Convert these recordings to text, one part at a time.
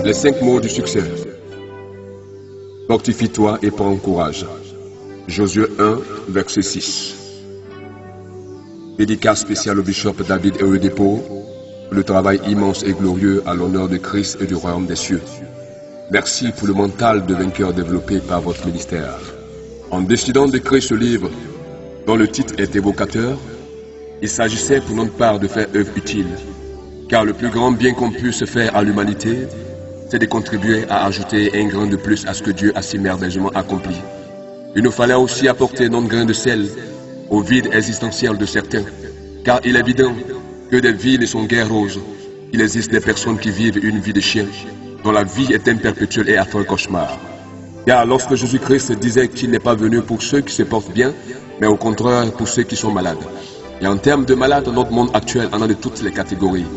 Les 5 mots du succès. Fortifie-toi et prends courage. Josué 1, verset 6. Dédicace spéciale au bishop David Ewedepo, pour le travail immense et glorieux à l'honneur de Christ et du royaume des cieux. Merci pour le mental de vainqueur développé par votre ministère. En décidant d'écrire ce livre, dont le titre est évocateur, il s'agissait pour notre part de faire œuvre utile, car le plus grand bien qu'on puisse faire à l'humanité, c'est de contribuer à ajouter un grain de plus à ce que Dieu a si merveilleusement accompli. Il nous fallait aussi apporter notre grain de sel au vide existentiel de certains, car il est évident que des vies ne sont guère roses. Il existe des personnes qui vivent une vie de chien, dont la vie est un perpétuel et affreux cauchemar. Car lorsque Jésus-Christ disait qu'il n'est pas venu pour ceux qui se portent bien, mais au contraire pour ceux qui sont malades. Et en termes de malades, notre monde actuel en a de toutes les catégories.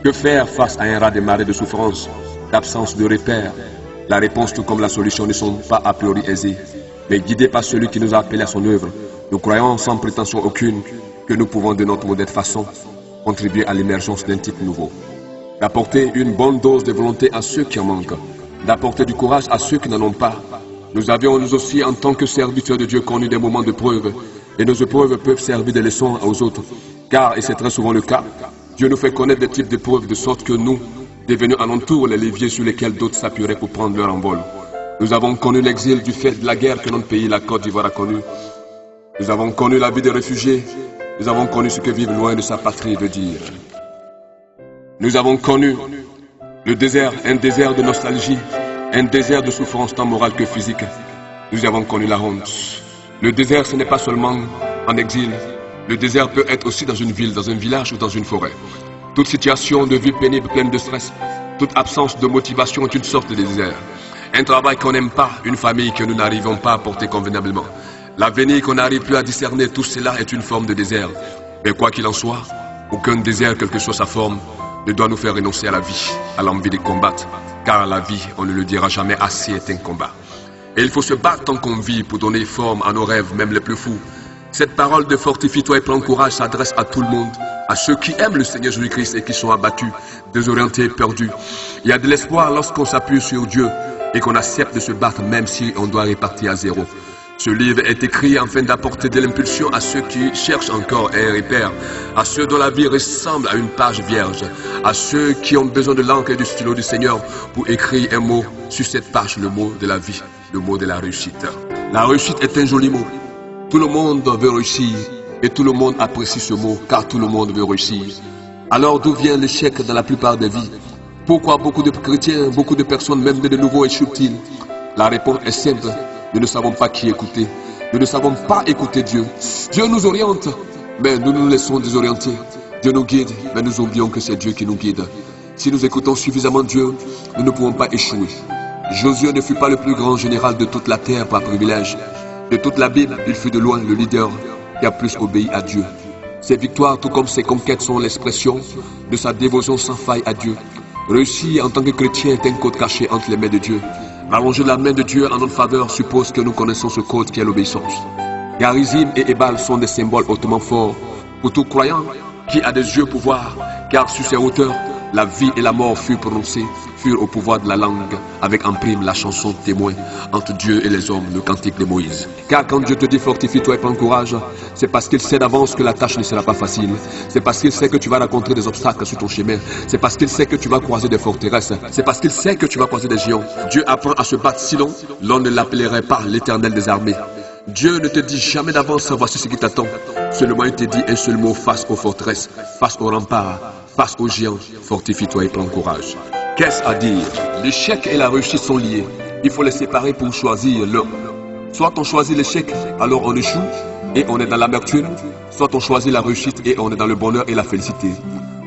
Que faire face à un raz-de-marée de souffrance, d'absence de repères? La réponse tout comme la solution ne sont pas a priori aisées, mais guidés par celui qui nous a appelés à son œuvre. Nous croyons sans prétention aucune que nous pouvons de notre modeste façon contribuer à l'émergence d'un type nouveau. D'apporter une bonne dose de volonté à ceux qui en manquent, d'apporter du courage à ceux qui n'en ont pas. Nous avions nous aussi en tant que serviteurs de Dieu connu des moments de preuve, et nos épreuves peuvent servir de leçons aux autres, car, et c'est très souvent le cas, Dieu nous fait connaître des types d'épreuves de sorte que nous, devenus à notre tour les leviers sur lesquels d'autres s'appuieraient pour prendre leur envol. Nous avons connu l'exil du fait de la guerre que notre pays, la Côte d'Ivoire, a connu. Nous avons connu la vie des réfugiés. Nous avons connu ce que vivre loin de sa patrie veut dire. Nous avons connu le désert, un désert de nostalgie, un désert de souffrance tant morale que physique. Nous avons connu la honte. Le désert, ce n'est pas seulement en exil. Le désert peut être aussi dans une ville, dans un village ou dans une forêt. Toute situation de vie pénible, pleine de stress, toute absence de motivation est une sorte de désert. Un travail qu'on n'aime pas, une famille que nous n'arrivons pas à porter convenablement. L'avenir qu'on n'arrive plus à discerner, tout cela est une forme de désert. Mais quoi qu'il en soit, aucun désert, quelle que soit sa forme, ne doit nous faire renoncer à la vie, à l'envie de combattre. Car la vie, on ne le dira jamais assez, est un combat. Et il faut se battre tant qu'on vit pour donner forme à nos rêves, même les plus fous. Cette parole de fortifie-toi et prends courage s'adresse à tout le monde, à ceux qui aiment le Seigneur Jésus-Christ et qui sont abattus, désorientés, perdus. Il y a de l'espoir lorsqu'on s'appuie sur Dieu et qu'on accepte de se battre même si on doit repartir à zéro. Ce livre est écrit afin d'apporter de l'impulsion à ceux qui cherchent encore un repère, à ceux dont la vie ressemble à une page vierge, à ceux qui ont besoin de l'encre et du stylo du Seigneur pour écrire un mot sur cette page, le mot de la vie, le mot de la réussite. La réussite est un joli mot. Tout le monde veut réussir et tout le monde apprécie ce mot car tout le monde veut réussir. Alors d'où vient l'échec dans la plupart des vies? Pourquoi beaucoup de chrétiens, beaucoup de personnes, même de nouveaux, échouent-ils? La réponse est simple. Nous ne savons pas qui écouter. Nous ne savons pas écouter Dieu. Dieu nous oriente, mais nous nous laissons désorienter. Dieu nous guide, mais nous oublions que c'est Dieu qui nous guide. Si nous écoutons suffisamment Dieu, nous ne pouvons pas échouer. Josué ne fut pas le plus grand général de toute la terre par privilège. De toute la Bible, il fut de loin le leader qui a plus obéi à Dieu. Ses victoires, tout comme ses conquêtes, sont l'expression de sa dévotion sans faille à Dieu. Réussir en tant que chrétien est un code caché entre les mains de Dieu. Allonger la main de Dieu en notre faveur suppose que nous connaissons ce code qui est l'obéissance. Garizim et Ebal sont des symboles hautement forts pour tout croyant qui a des yeux pour voir, car sur ces hauteurs, la vie et la mort furent prononcées, furent au pouvoir de la langue, avec en prime la chanson témoin entre Dieu et les hommes, le cantique de Moïse. Car quand Dieu te dit fortifie-toi et prends courage, c'est parce qu'il sait d'avance que la tâche ne sera pas facile. C'est parce qu'il sait que tu vas rencontrer des obstacles sur ton chemin. C'est parce qu'il sait que tu vas croiser des forteresses. C'est parce qu'il sait que tu vas croiser des géants. Dieu apprend à se battre, sinon l'on ne l'appellerait pas l'Éternel des armées. Dieu ne te dit jamais d'avance voici ce qui t'attend. Seulement il te dit un seul mot face aux forteresses, face aux remparts, face aux géants. Fortifie-toi et prends courage. Qu'est-ce à dire? L'échec et la réussite sont liés. Il faut les séparer pour choisir l'un. Soit on choisit l'échec, alors on échoue et on est dans l'amertume. Soit on choisit la réussite et on est dans le bonheur et la félicité.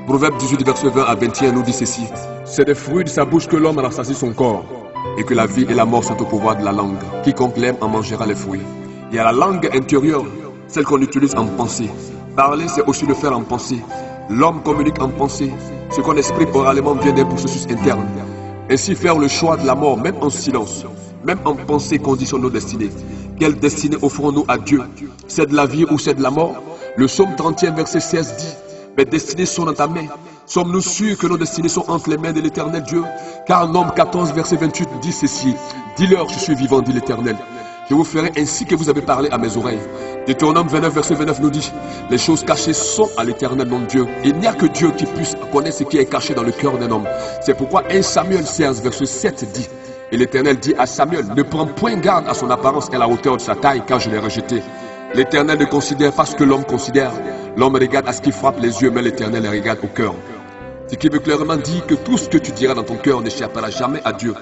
Proverbe 18, verset 20 à 21 nous dit ceci. C'est des fruits de sa bouche que l'homme rassasie son corps, et que la vie et la mort sont au pouvoir de la langue. Quiconque l'aime en mangera les fruits. Il y a la langue intérieure, celle qu'on utilise en pensée. Parler, c'est aussi le faire en pensée. L'homme communique en pensée. Ce qu'on exprime oralement vient d'un processus interne. Ainsi faire le choix de la mort, même en silence, même en pensée, conditionne nos destinées. Quelle destinée offrons-nous à Dieu? C'est de la vie ou c'est de la mort? Le psaume 31, verset 16 dit: Mes destinées sont dans ta main. Sommes-nous sûrs que nos destinées sont entre les mains de l'Éternel Dieu? Car Nombre 14, verset 28 dit ceci. Dis-leur, je suis vivant, dit l'Éternel. Je vous ferai ainsi que vous avez parlé à mes oreilles. Deutéronome 29, verset 29 nous dit, les choses cachées sont à l'Éternel, non Dieu. Il n'y a que Dieu qui puisse connaître ce qui est caché dans le cœur d'un homme. C'est pourquoi 1 Samuel 16, verset 7 dit, et l'Éternel dit à Samuel, ne prends point garde à son apparence et à la hauteur de sa taille, car je l'ai rejeté. L'Éternel ne considère pas ce que l'homme considère. L'homme regarde à ce qui frappe les yeux, mais l'Éternel regarde au cœur. Ce qui veut clairement dire que tout ce que tu diras dans ton cœur n'échappera jamais à Dieu.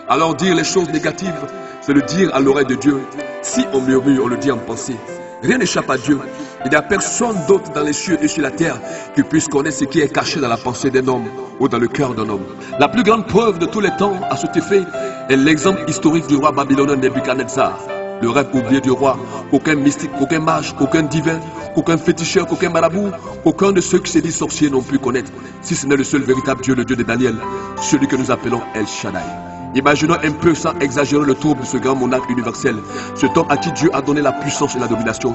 Alors dire les choses négatives, c'est le dire à l'oreille de Dieu. Si on murmure, on le dit en pensée. Rien n'échappe à Dieu. Il n'y a personne d'autre dans les cieux et sur la terre qui puisse connaître ce qui est caché dans la pensée d'un homme ou dans le cœur d'un homme. La plus grande preuve de tous les temps à cet effet est l'exemple historique du roi babylonien Nebuchadnezzar. Le rêve oublié du roi. Aucun mystique, aucun mage, aucun divin, aucun féticheur, aucun marabout, aucun de ceux qui se disent sorciers n'ont pu connaître, si ce n'est le seul véritable Dieu, le Dieu de Daniel, celui que nous appelons El Shaddai. Imaginons un peu sans exagérer le trouble de ce grand monarque universel, cet homme à qui Dieu a donné la puissance et la domination.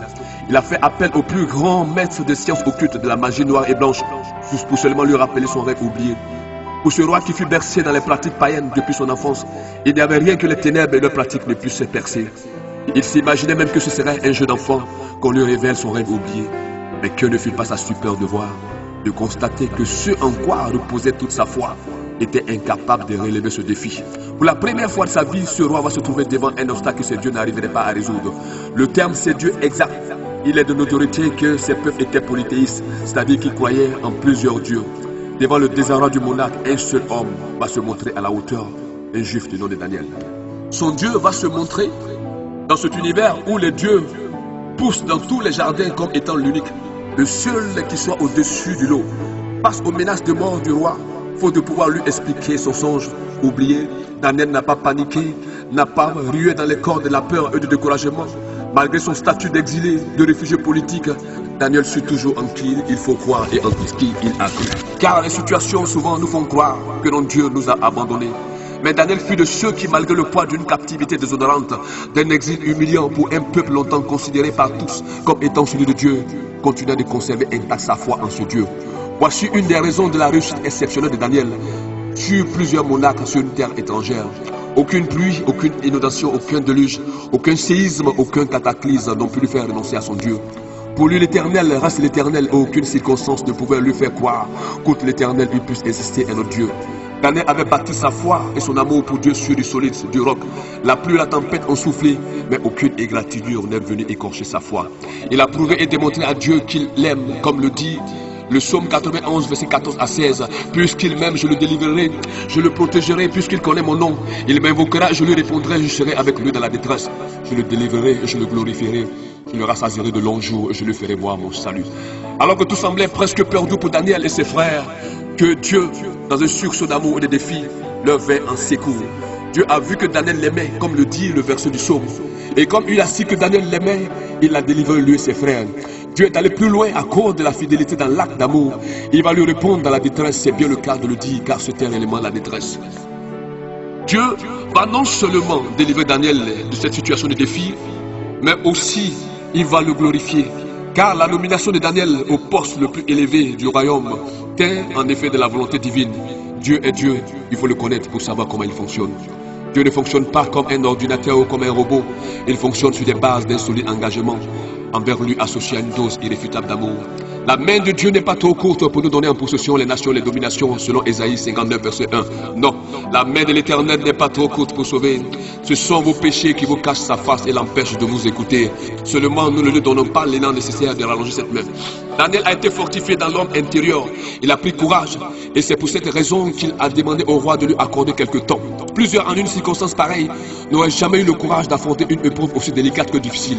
Il a fait appel au plus grand maître des sciences occultes de la magie noire et blanche, pour seulement lui rappeler son rêve oublié. Pour ce roi qui fut bercé dans les pratiques païennes depuis son enfance, il n'y avait rien que les ténèbres et leurs pratiques ne puissent percer. Il s'imaginait même que ce serait un jeu d'enfant qu'on lui révèle son rêve oublié. Mais que ne fut pas sa stupeur de voir, de constater que ce en quoi reposait toute sa foi était incapable de relever ce défi. Pour la première fois de sa vie, ce roi va se trouver devant un obstacle que ses dieux n'arriveraient pas à résoudre. Le terme c'est Dieu exact. Il est de notoriété que ces peuples étaient polythéistes, c'est-à-dire qu'ils croyaient en plusieurs dieux. Devant le désarroi du monarque, un seul homme va se montrer à la hauteur, un juif du nom de Daniel. Son Dieu va se montrer dans cet univers où les dieux poussent dans tous les jardins comme étant l'unique, le seul qui soit au-dessus du lot. Face aux menaces de mort du roi, faute de pouvoir lui expliquer son songe oublié, Daniel n'a pas paniqué, n'a pas rué dans les corps de la peur et du découragement. Malgré son statut d'exilé, de réfugié politique, Daniel sut toujours en qui il faut croire et en qui il a cru. Car les situations souvent nous font croire que notre Dieu nous a abandonnés. Mais Daniel fut de ceux qui, malgré le poids d'une captivité déshonorante, d'un exil humiliant pour un peuple longtemps considéré par tous comme étant celui de Dieu, continua de conserver intacte sa foi en ce Dieu. Voici une des raisons de la réussite exceptionnelle de Daniel sur plusieurs monarques sur une terre étrangère. Aucune pluie, aucune inondation, aucun déluge, aucun séisme, aucun cataclysme n'ont pu lui faire renoncer à son Dieu. Pour lui, l'Éternel reste l'Éternel et aucune circonstance ne pouvait lui faire croire qu'outre l'Éternel il puisse exister un autre Dieu. Daniel avait bâti sa foi et son amour pour Dieu sur du solide, du roc. La pluie et la tempête ont soufflé, mais aucune égratignure n'est venue écorcher sa foi. Il a prouvé et démontré à Dieu qu'il l'aime, comme le dit le psaume 91, verset 14 à 16. Puisqu'il m'aime, je le délivrerai, je le protégerai, puisqu'il connaît mon nom. Il m'invoquera, je lui répondrai, je serai avec lui dans la détresse. Je le délivrerai et je le glorifierai. Je le rassasierai de longs jours et je lui ferai voir mon salut. Alors que tout semblait presque perdu pour Daniel et ses frères, que Dieu, dans un sursaut d'amour et de défi, leur vint en secours. Dieu a vu que Daniel l'aimait, comme le dit le verset du psaume. Et comme il a su que Daniel l'aimait, il l'a délivré lui et ses frères. Dieu est allé plus loin à cause de la fidélité dans l'acte d'amour. Il va lui répondre dans la détresse, c'est bien le cas de le dire, car c'est réellement la détresse. Dieu va non seulement délivrer Daniel de cette situation de défi, mais aussi il va le glorifier. Car la nomination de Daniel au poste le plus élevé du royaume tient en effet de la volonté divine. Dieu est Dieu, il faut le connaître pour savoir comment il fonctionne. Dieu ne fonctionne pas comme un ordinateur ou comme un robot. Il fonctionne sur des bases d'un solide engagement, envers lui associé à une dose irréfutable d'amour. La main de Dieu n'est pas trop courte pour nous donner en possession les nations et les dominations, selon Ésaïe 59, verset 1. Non, la main de l'Éternel n'est pas trop courte pour sauver. Ce sont vos péchés qui vous cachent sa face et l'empêchent de vous écouter. Seulement, nous ne lui donnons pas l'élan nécessaire de rallonger cette main. Daniel a été fortifié dans l'homme intérieur. Il a pris courage. Et c'est pour cette raison qu'il a demandé au roi de lui accorder quelque temps. Plusieurs, en une circonstance pareille, n'auraient jamais eu le courage d'affronter une épreuve aussi délicate que difficile.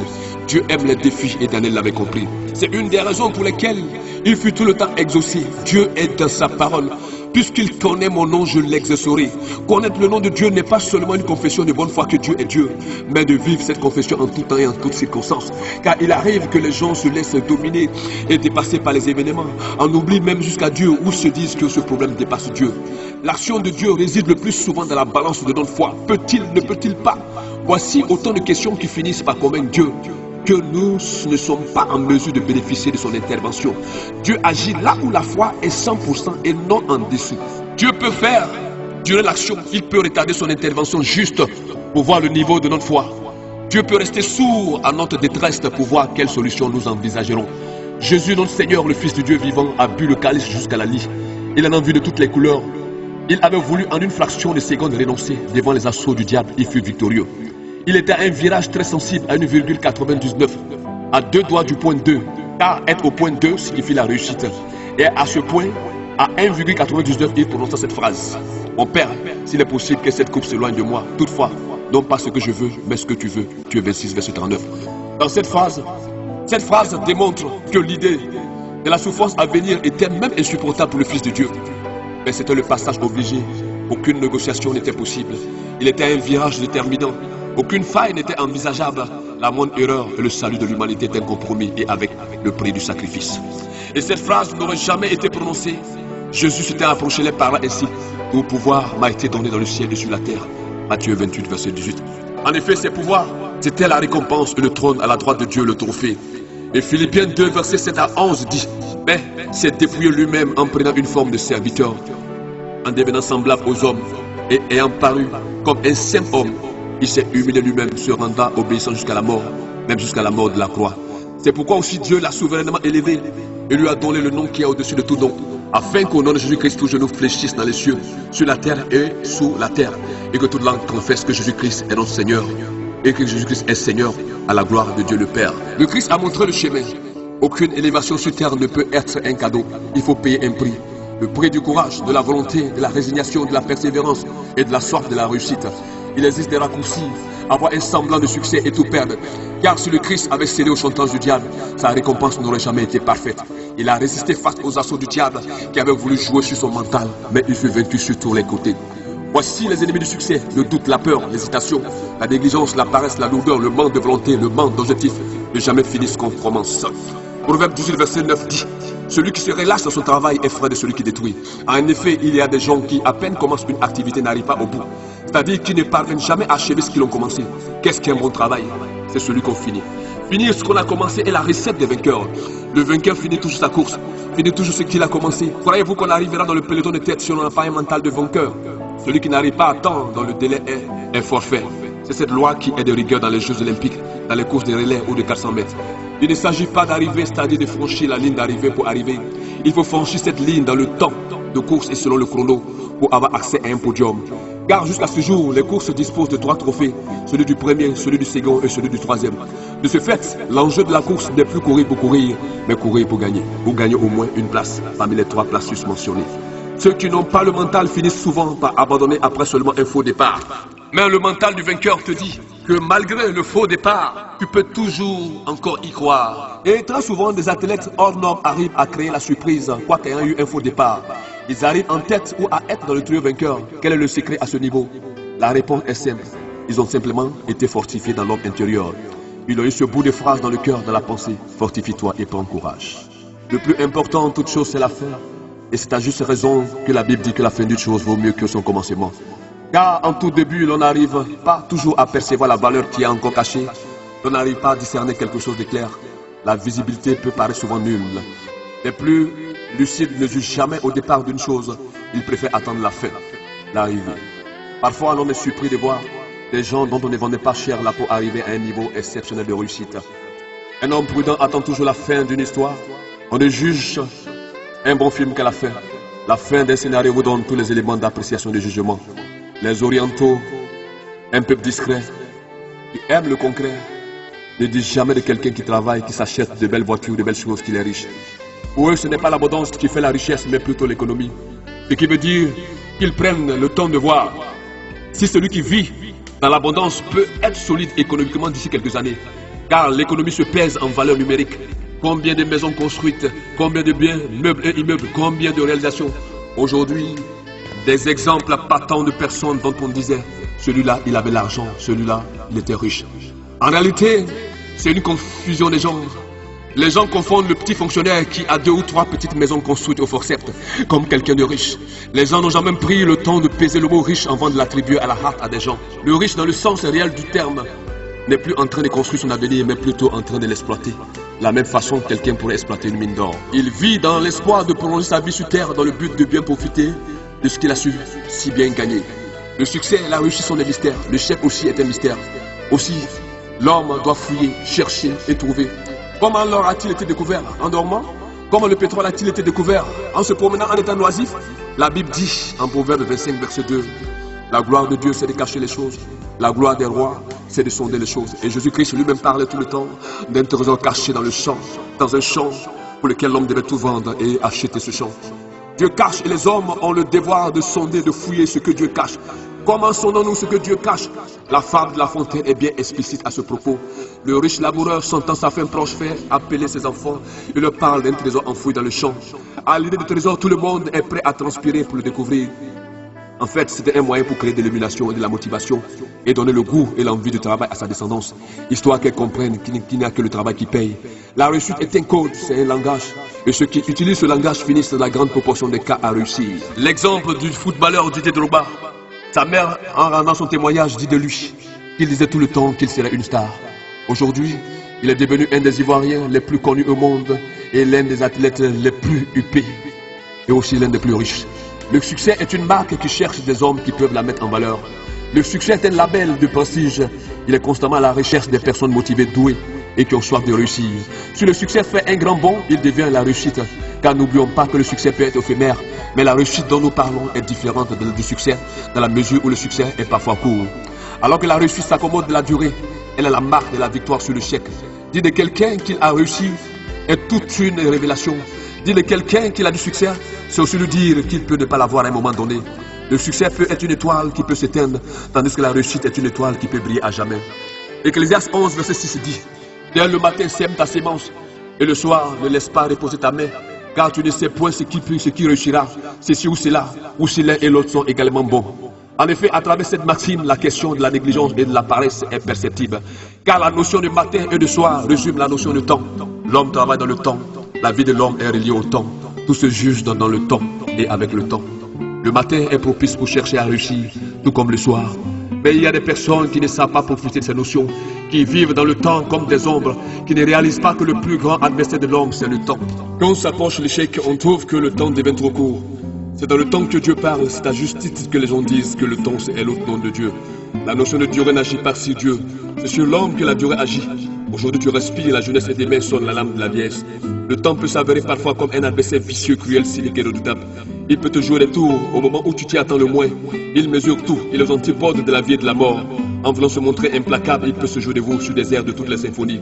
Dieu aime les défis et Daniel l'avait compris. C'est une des raisons pour lesquelles il fut tout le temps exaucé. Dieu est dans sa parole. Puisqu'il connaît mon nom, je l'exaucerai. Connaître le nom de Dieu n'est pas seulement une confession de bonne foi que Dieu est Dieu, mais de vivre cette confession en tout temps et en toutes circonstances. Car il arrive que les gens se laissent dominer et dépasser par les événements, en oublient même jusqu'à Dieu ou se disent que ce problème dépasse Dieu. L'action de Dieu réside le plus souvent dans la balance de notre foi. Peut-il, ne peut-il pas? Voici autant de questions qui finissent par convaincre Dieu. que nous ne sommes pas en mesure de bénéficier de son intervention. Dieu agit là où la foi est 100% et non en dessous. Dieu peut faire durer l'action, il peut retarder son intervention juste pour voir le niveau de notre foi. Dieu peut rester sourd à notre détresse pour voir quelle solution nous envisagerons. Jésus, notre Seigneur, le Fils de Dieu vivant, a bu le calice jusqu'à la lie. Il en a vu de toutes les couleurs. Il avait voulu en une fraction de seconde renoncer devant les assauts du diable. Il fut victorieux. Il était à un virage très sensible à 1,99, à 2 doigts du point 2. Car être au point 2 signifie la réussite. Et à ce point, à 1,99, il prononça cette phrase. Mon Père, s'il est possible que cette coupe s'éloigne de moi, toutefois, non pas ce que je veux, mais ce que tu veux. Dieu 26, verset 39. Dans cette phrase démontre que l'idée de la souffrance à venir était même insupportable pour le Fils de Dieu. Mais c'était le passage obligé. Aucune négociation n'était possible. Il était un virage déterminant. Aucune faille n'était envisageable. La moindre erreur et le salut de l'humanité étaient compromis et avec le prix du sacrifice. Et cette phrase n'aurait jamais été prononcée. Jésus s'était approché les paroles ainsi. Tout pouvoir m'a été donné dans le ciel et sur la terre. Matthieu 28, verset 18. En effet, ces pouvoirs, c'était la récompense et le trône à la droite de Dieu, le trophée. Et Philippiens 2, verset 7 à 11 dit, mais s'est dépouillé lui-même en prenant une forme de serviteur, en devenant semblable aux hommes, et ayant paru comme un simple homme, il s'est humilié lui-même, se rendant obéissant jusqu'à la mort, même jusqu'à la mort de la croix. C'est pourquoi aussi Dieu l'a souverainement élevé et lui a donné le nom qui est au-dessus de tout nom, afin qu'au nom de Jésus-Christ, tous genoux fléchissent dans les cieux, sur la terre et sous la terre, et que toute langue confesse que Jésus-Christ est notre Seigneur, et que Jésus-Christ est Seigneur à la gloire de Dieu le Père. Le Christ a montré le chemin. Aucune élévation sur terre ne peut être un cadeau. Il faut payer un prix. Le prix du courage, de la volonté, de la résignation, de la persévérance et de la soif de la réussite. Il existe des raccourcis, avoir un semblant de succès et tout perdre. Car si le Christ avait cédé au chantage du diable, sa récompense n'aurait jamais été parfaite. Il a résisté face aux assauts du diable qui avait voulu jouer sur son mental, mais il fut vaincu sur tous les côtés. Voici les ennemis du succès, le doute, la peur, l'hésitation, la négligence, la paresse, la lourdeur, le manque de volonté, le manque d'objectif, ne jamais finissent qu'on commence. Proverbe 18, verset 9 dit, celui qui se relâche dans son travail est frère de celui qui détruit. En effet, il y a des gens qui, à peine commencent une activité, n'arrivent pas au bout. C'est-à-dire qu'ils ne parviennent jamais à achever ce qu'ils ont commencé. Qu'est-ce qu'un bon travail? C'est celui qu'on finit. Finir ce qu'on a commencé est la recette des vainqueurs. Le vainqueur finit toujours sa course, finit toujours ce qu'il a commencé. Croyez-vous qu'on arrivera dans le peloton de tête si on n'a pas un mental de vainqueur? Celui qui n'arrive pas à temps dans le délai est forfait. C'est cette loi qui est de rigueur dans les Jeux Olympiques, dans les courses de relais ou de 400 mètres. Il ne s'agit pas d'arriver, c'est-à-dire de franchir la ligne d'arrivée pour arriver. Il faut franchir cette ligne dans le temps de course et selon le chrono pour avoir accès à un podium. Car jusqu'à ce jour, les courses disposent de 3 trophées, celui du premier, celui du second et celui du troisième. De ce fait, l'enjeu de la course n'est plus courir pour courir, mais courir pour gagner. Pour gagner au moins une place parmi les 3 places susmentionnées. Ceux qui n'ont pas le mental finissent souvent par abandonner après seulement un faux départ. Mais le mental du vainqueur te dit que malgré le faux départ, tu peux toujours encore y croire. Et très souvent, des athlètes hors normes arrivent à créer la surprise, quoique ayant eu un faux départ. Ils arrivent en tête ou à être dans le trio vainqueur. Quel est le secret à ce niveau? La réponse est simple. Ils ont simplement été fortifiés dans l'homme intérieur. Ils ont eu ce bout de phrase dans le cœur, dans la pensée. Fortifie-toi et prends courage. Le plus important en toute chose, c'est la fin. Et c'est à juste raison que la Bible dit que la fin d'une chose vaut mieux que son commencement. Car en tout début, l'on n'arrive pas toujours à percevoir la valeur qui est encore cachée. On n'arrive pas à discerner quelque chose de clair. La visibilité peut paraître souvent nulle. Les plus lucides ne jugent jamais au départ d'une chose. Ils préfèrent attendre la fin, l'arrivée. Parfois, l'on est surpris de voir des gens dont on ne vendait pas cher la peau arriver à un niveau exceptionnel de réussite. Un homme prudent attend toujours la fin d'une histoire. On ne juge un bon film qu'à la fin. La fin d'un scénario vous donne tous les éléments d'appréciation et de jugement. Les orientaux, un peuple discret, qui aime le concret, ne disent jamais de quelqu'un qui travaille, qui s'achète de belles voitures, de belles choses, qu'il est riche. Pour eux, ce n'est pas l'abondance qui fait la richesse, mais plutôt l'économie. Ce qui veut dire qu'ils prennent le temps de voir si celui qui vit dans l'abondance peut être solide économiquement d'ici quelques années. Car l'économie se pèse en valeur numérique. Combien de maisons construites, combien de biens, meubles et immeubles, combien de réalisations. Aujourd'hui, des exemples patents de personnes dont on disait, celui-là, il avait l'argent, celui-là, il était riche. En réalité, c'est une confusion des genres. Les gens confondent le petit fonctionnaire qui a 2 ou 3 petites maisons construites au forceps comme quelqu'un de riche. Les gens n'ont jamais pris le temps de peser le mot riche avant de l'attribuer à la hâte à des gens. Le riche dans le sens réel du terme n'est plus en train de construire son avenir, mais plutôt en train de l'exploiter. La même façon que quelqu'un pourrait exploiter une mine d'or. Il vit dans l'espoir de prolonger sa vie sur terre dans le but de bien profiter de ce qu'il a su si bien gagner. Le succès et la réussite sont des mystères. Le chef aussi est un mystère. Aussi, l'homme doit fouiller, chercher et trouver. Comment l'or a-t-il été découvert? En dormant? Comment le pétrole a-t-il été découvert? En se promenant en étant oisif? La Bible dit en Proverbe 25, verset 2, la gloire de Dieu, c'est de cacher les choses. La gloire des rois, c'est de sonder les choses. Et Jésus-Christ lui-même parlait tout le temps d'un trésor caché dans le champ, dans un champ pour lequel l'homme devait tout vendre et acheter ce champ. Dieu cache et les hommes ont le devoir de sonder, de fouiller ce que Dieu cache. Comment sondons-nous ce que Dieu cache? La fable de la fontaine est bien explicite à ce propos. Le riche laboureur, sentant sa faim proche, fait appeler ses enfants et leur parle d'un trésor enfoui dans le champ. À l'idée du trésor, tout le monde est prêt à transpirer pour le découvrir. En fait, c'était un moyen pour créer de l'émulation et de la motivation et donner le goût et l'envie de travail à sa descendance, histoire qu'elle comprenne qu'il n'y a que le travail qui paye. La réussite est un code, c'est un langage. Et ceux qui utilisent ce langage finissent dans la grande proportion des cas à réussir. L'exemple du footballeur Didier Drogba. Sa mère, en rendant son témoignage, dit de lui qu'il disait tout le temps qu'il serait une star. Aujourd'hui, il est devenu un des Ivoiriens les plus connus au monde et l'un des athlètes les plus huppés et aussi l'un des plus riches. Le succès est une marque qui cherche des hommes qui peuvent la mettre en valeur. Le succès est un label de prestige. Il est constamment à la recherche des personnes motivées, douées et qui ont soif de réussir. Si le succès fait un grand bond, il devient la réussite. Car n'oublions pas que le succès peut être éphémère, mais la réussite dont nous parlons est différente du succès, dans la mesure où le succès est parfois court. Alors que la réussite s'accommode de la durée, elle est la marque de la victoire sur le chèque. Dire de quelqu'un qu'il a réussi est toute une révélation. Dire de quelqu'un qu'il a du succès, c'est aussi lui dire qu'il peut ne pas l'avoir à un moment donné. Le succès peut être une étoile qui peut s'éteindre, tandis que la réussite est une étoile qui peut briller à jamais. Ecclésiaste 11, verset 6 dit, « Dès le matin, sème ta sémence, et le soir, ne laisse pas reposer ta main, car tu ne sais point ce qui réussira, ceci ou cela, ou si l'un et l'autre sont également bons. » En effet, à travers cette maxime, la question de la négligence et de la paresse est perceptible, car la notion de matin et de soir résume la notion de temps. L'homme travaille dans le temps, la vie de l'homme est reliée au temps, tout se juge dans le temps et avec le temps. Le matin est propice pour chercher à réussir, tout comme le soir. Mais il y a des personnes qui ne savent pas profiter de ces notions, qui vivent dans le temps comme des ombres, qui ne réalisent pas que le plus grand adversaire de l'homme, c'est le temps. Quand on s'approche de l'échec, on trouve que le temps devient trop court. C'est dans le temps que Dieu parle, c'est à juste titre que les gens disent que le temps est l'autre nom de Dieu. La notion de durée n'agit pas sur Dieu, c'est sur l'homme que la durée agit. Aujourd'hui tu respires, la jeunesse et demain sonne la lampe de la vieillesse. Le temps peut s'avérer parfois comme un adversaire vicieux, cruel, cynique et redoutable. Il peut te jouer des tours au moment où tu t'y attends le moins. Il mesure tout, il est aux antipodes de la vie et de la mort. En voulant se montrer implacable, il peut se jouer de vous sur des airs de toutes les symphonies.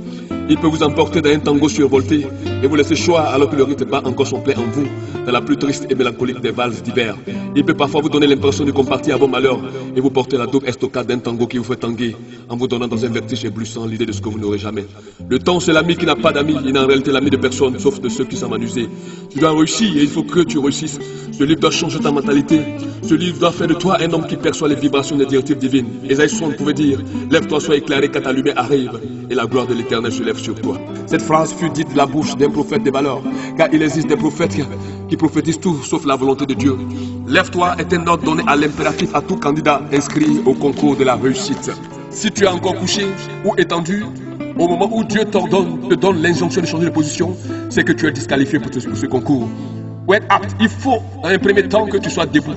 Il peut vous emporter dans un tango survolté et vous laisser choir alors que le rythme bat encore son plein en vous, dans la plus triste et mélancolique des valses d'hiver. Il peut parfois vous donner l'impression de compartir à vos malheurs et vous porter la dope estocade d'un tango qui vous fait tanguer, en vous donnant dans un vertige éblouissant l'idée de ce que vous n'aurez jamais. Le temps, c'est l'ami qui n'a pas d'amis, il n'est en réalité l'ami de personne, sauf de ceux qui s'en amusent. Tu dois réussir et il faut que tu réussisses. Ce livre doit changer ta mentalité. Ce livre doit faire de toi un homme qui perçoit les vibrations des directives divines. Ésaïe 60 pouvait dire, lève-toi, sois éclairé car ta lumière arrive et la gloire de l'Éternel se lève sur toi. Cette phrase fut dite de la bouche d'un prophète de valeur, car il existe des prophètes qui prophétisent tout sauf la volonté de Dieu. Lève-toi est un ordre donné à l'impératif à tout candidat inscrit au concours de la réussite. Si tu es encore couché ou étendu, au moment où Dieu te donne l'injonction de changer de position, c'est que tu es disqualifié pour ce concours. Pour être apte, il faut en un premier temps que tu sois debout.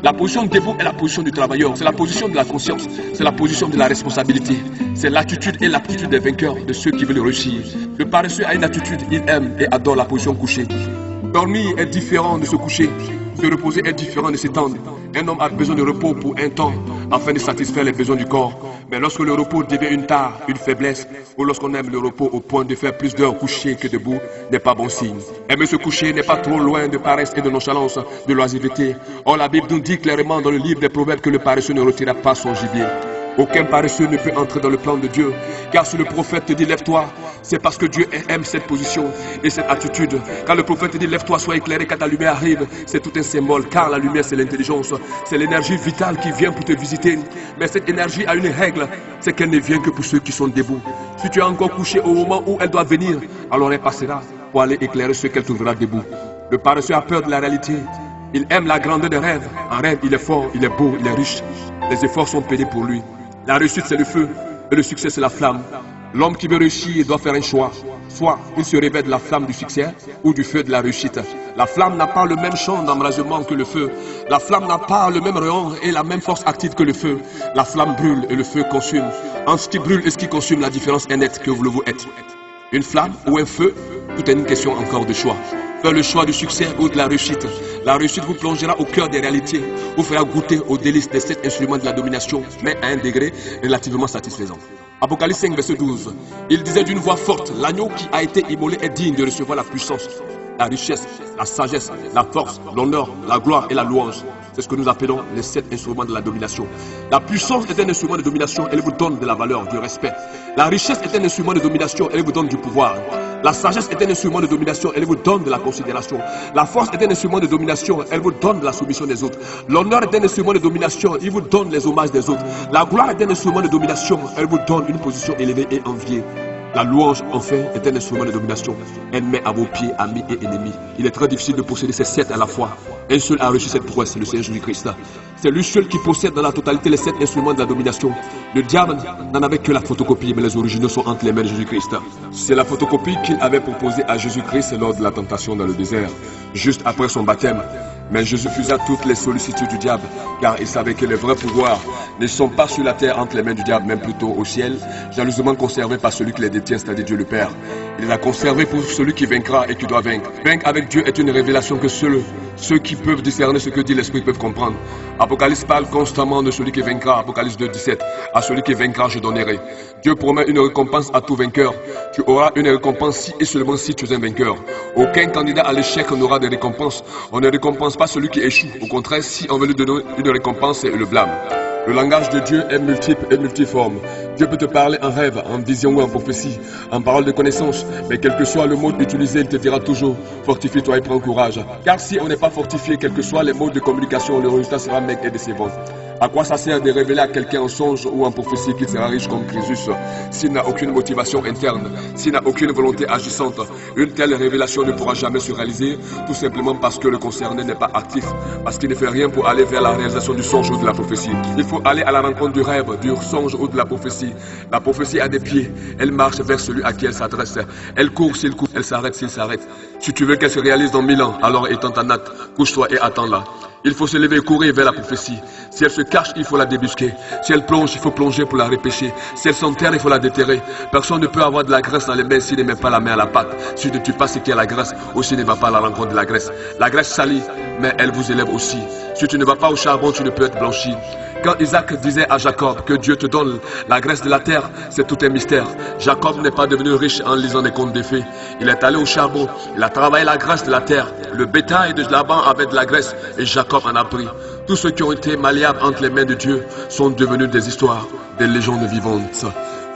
La position debout est la position du travailleur, c'est la position de la conscience, c'est la position de la responsabilité. C'est l'attitude et l'aptitude des vainqueurs, de ceux qui veulent réussir. Le paresseux a une attitude, il aime et adore la position couchée. Dormir est différent de se coucher. Se reposer est différent de s'étendre. Un homme a besoin de repos pour un temps, afin de satisfaire les besoins du corps. Mais lorsque le repos devient une tare, une faiblesse, ou lorsqu'on aime le repos au point de faire plus d'heures couchées que debout, n'est pas bon signe. Aimer se coucher n'est pas trop loin de paresse et de nonchalance, de l'oisiveté. Or la Bible nous dit clairement dans le livre des Proverbes que le paresseux ne retira pas son gibier. Aucun paresseux ne peut entrer dans le plan de Dieu, car si le prophète te dit lève-toi, c'est parce que Dieu aime cette position et cette attitude. Quand le prophète te dit lève-toi, sois éclairé quand ta lumière arrive, c'est tout un symbole, car la lumière c'est l'intelligence, c'est l'énergie vitale qui vient pour te visiter. Mais cette énergie a une règle, c'est qu'elle ne vient que pour ceux qui sont debout. Si tu es encore couché au moment où elle doit venir, alors elle passera pour aller éclairer ceux qu'elle trouvera debout. Le paresseux a peur de la réalité. Il aime la grandeur des rêves. En rêve, il est fort, il est beau, il est riche. Les efforts sont payés pour lui. La réussite, c'est le feu. et le succès c'est la flamme. L'homme qui veut réussir doit faire un choix. Soit il se réveille de la flamme du succès ou du feu de la réussite. La flamme n'a pas le même champ d'embrasement que le feu. La flamme n'a pas le même rayon et la même force active que le feu. La flamme brûle et le feu consume. En ce qui brûle et ce qui consume, la différence est nette. Que voulez-vous être? Une flamme ou un feu? Tout est une question encore de choix. Faire le choix du succès ou de la réussite. La réussite vous plongera au cœur des réalités, vous fera goûter aux délices des 7 instruments de la domination, mais à un degré relativement satisfaisant. Apocalypse 5, verset 12. Il disait d'une voix forte, l'agneau qui a été immolé est digne de recevoir la puissance, la richesse, la sagesse, la force, l'honneur, la gloire et la louange. C'est ce que nous appelons les 7 instruments de la domination. La puissance est un instrument de domination, elle vous donne de la valeur, du respect. La richesse est un instrument de domination, elle vous donne du pouvoir. La sagesse est un instrument de domination, elle vous donne de la considération. La force est un instrument de domination, elle vous donne de la soumission des autres. L'honneur est un instrument de domination, il vous donne les hommages des autres. La gloire est un instrument de domination, elle vous donne une position élevée et enviée. La louange, enfin, est un instrument de domination. Elle met à vos pieds amis et ennemis. Il est très difficile de posséder ces 7 à la fois. Un seul a reçu cette prouesse, le Seigneur Jésus-Christ. C'est lui seul qui possède dans la totalité les 7 instruments de la domination. Le diable n'en avait que la photocopie, mais les originaux sont entre les mains de Jésus-Christ. C'est la photocopie qu'il avait proposée à Jésus-Christ lors de la tentation dans le désert, juste après son baptême. Mais Jésus fusa toutes les sollicitudes du diable, car il savait que les vrais pouvoirs ne sont pas sur la terre entre les mains du diable, mais plutôt au ciel, jalousement conservés par celui qui les détient, c'est-à-dire Dieu le Père. Il les a conservés pour celui qui vaincra et qui doit vaincre. Vaincre avec Dieu est une révélation que seuls ceux qui peuvent discerner ce que dit l'Esprit peuvent comprendre. Apocalypse parle constamment de celui qui vaincra, Apocalypse 2, 17. À celui qui vaincra, je donnerai. Dieu promet une récompense à tout vainqueur. Tu auras une récompense si et seulement si tu es un vainqueur. Aucun candidat à l'échec n'aura de récompense. On ne récompense pas celui qui échoue. Au contraire, si on veut lui donner une récompense, c'est le blâme. Le langage de Dieu est multiple et multiforme. Dieu peut te parler en rêve, en vision ou en prophétie, en parole de connaissance. Mais quel que soit le mot utilisé, il te dira toujours « Fortifie-toi et prends courage ». Car si on n'est pas fortifié, quels que soient les mots de communication, le résultat sera maigre et décevant. À quoi ça sert de révéler à quelqu'un en songe ou en prophétie qu'il sera riche comme Crésus s'il n'a aucune motivation interne, s'il n'a aucune volonté agissante? Une telle révélation ne pourra jamais se réaliser, tout simplement parce que le concerné n'est pas actif, parce qu'il ne fait rien pour aller vers la réalisation du songe ou de la prophétie. Il faut aller à la rencontre du rêve, du songe ou de la prophétie. La prophétie a des pieds, elle marche vers celui à qui elle s'adresse. Elle court s'il court, elle s'arrête s'il s'arrête. Si tu veux qu'elle se réalise dans 1000 ans, alors étends ta natte, couche-toi et attends-la. Il faut se lever et courir vers la prophétie. Si elle se cache, il faut la débusquer. Si elle plonge, il faut plonger pour la repêcher. Si elle s'enterre, il faut la déterrer. Personne ne peut avoir de la graisse dans les mains s'il ne met pas la main à la pâte. Si tu ne tues pas ce qui est la graisse, ou s'il ne va pas à la rencontre de la graisse. La graisse salit, mais elle vous élève aussi. Si tu ne vas pas au charbon, tu ne peux être blanchi. Quand Isaac disait à Jacob que Dieu te donne la graisse de la terre, c'est tout un mystère. Jacob n'est pas devenu riche en lisant des contes de fées. Il est allé au charbon, il a travaillé la graisse de la terre. Le bétail de Laban avait de la graisse et Jacob en a pris. Tous ceux qui ont été malléables entre les mains de Dieu sont devenus des histoires, des légendes vivantes.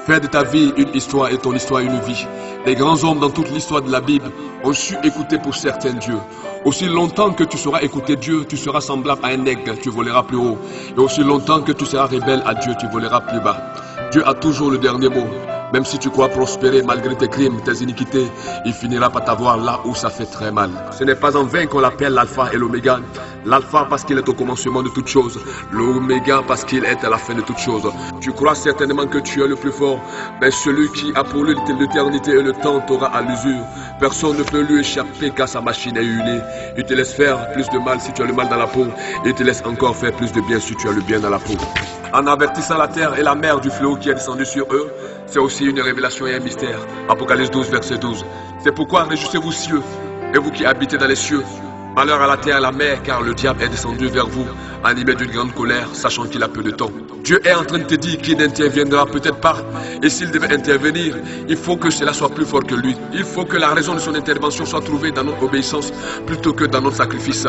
Fais de ta vie une histoire et ton histoire une vie. Les grands hommes dans toute l'histoire de la Bible ont su écouter pour certains dieux. Aussi longtemps que tu sauras écouter Dieu, tu seras semblable à un aigle, tu voleras plus haut. Et aussi longtemps que tu seras rebelle à Dieu, tu voleras plus bas. Dieu a toujours le dernier mot. Même si tu crois prospérer malgré tes crimes, tes iniquités, il finira par t'avoir là où ça fait très mal. Ce n'est pas en vain qu'on l'appelle l'alpha et l'oméga. L'alpha parce qu'il est au commencement de toutes choses. L'oméga parce qu'il est à la fin de toutes choses. Tu crois certainement que tu es le plus fort, mais celui qui a pour lui l'éternité et le temps t'aura à l'usure. Personne ne peut lui échapper car sa machine est huilée. Il te laisse faire plus de mal si tu as le mal dans la peau. Et il te laisse encore faire plus de bien si tu as le bien dans la peau. En avertissant la terre et la mer du fléau qui est descendu sur eux, c'est aussi une révélation et un mystère. Apocalypse 12, verset 12. C'est pourquoi réjouissez-vous cieux, et vous qui habitez dans les cieux. Malheur à la terre et à la mer, car le diable est descendu vers vous, animé d'une grande colère, sachant qu'il a peu de temps. Dieu est en train de te dire qu'il n'interviendra peut-être pas. Et s'il devait intervenir, il faut que cela soit plus fort que lui. Il faut que la raison de son intervention soit trouvée dans notre obéissance, plutôt que dans notre sacrifice.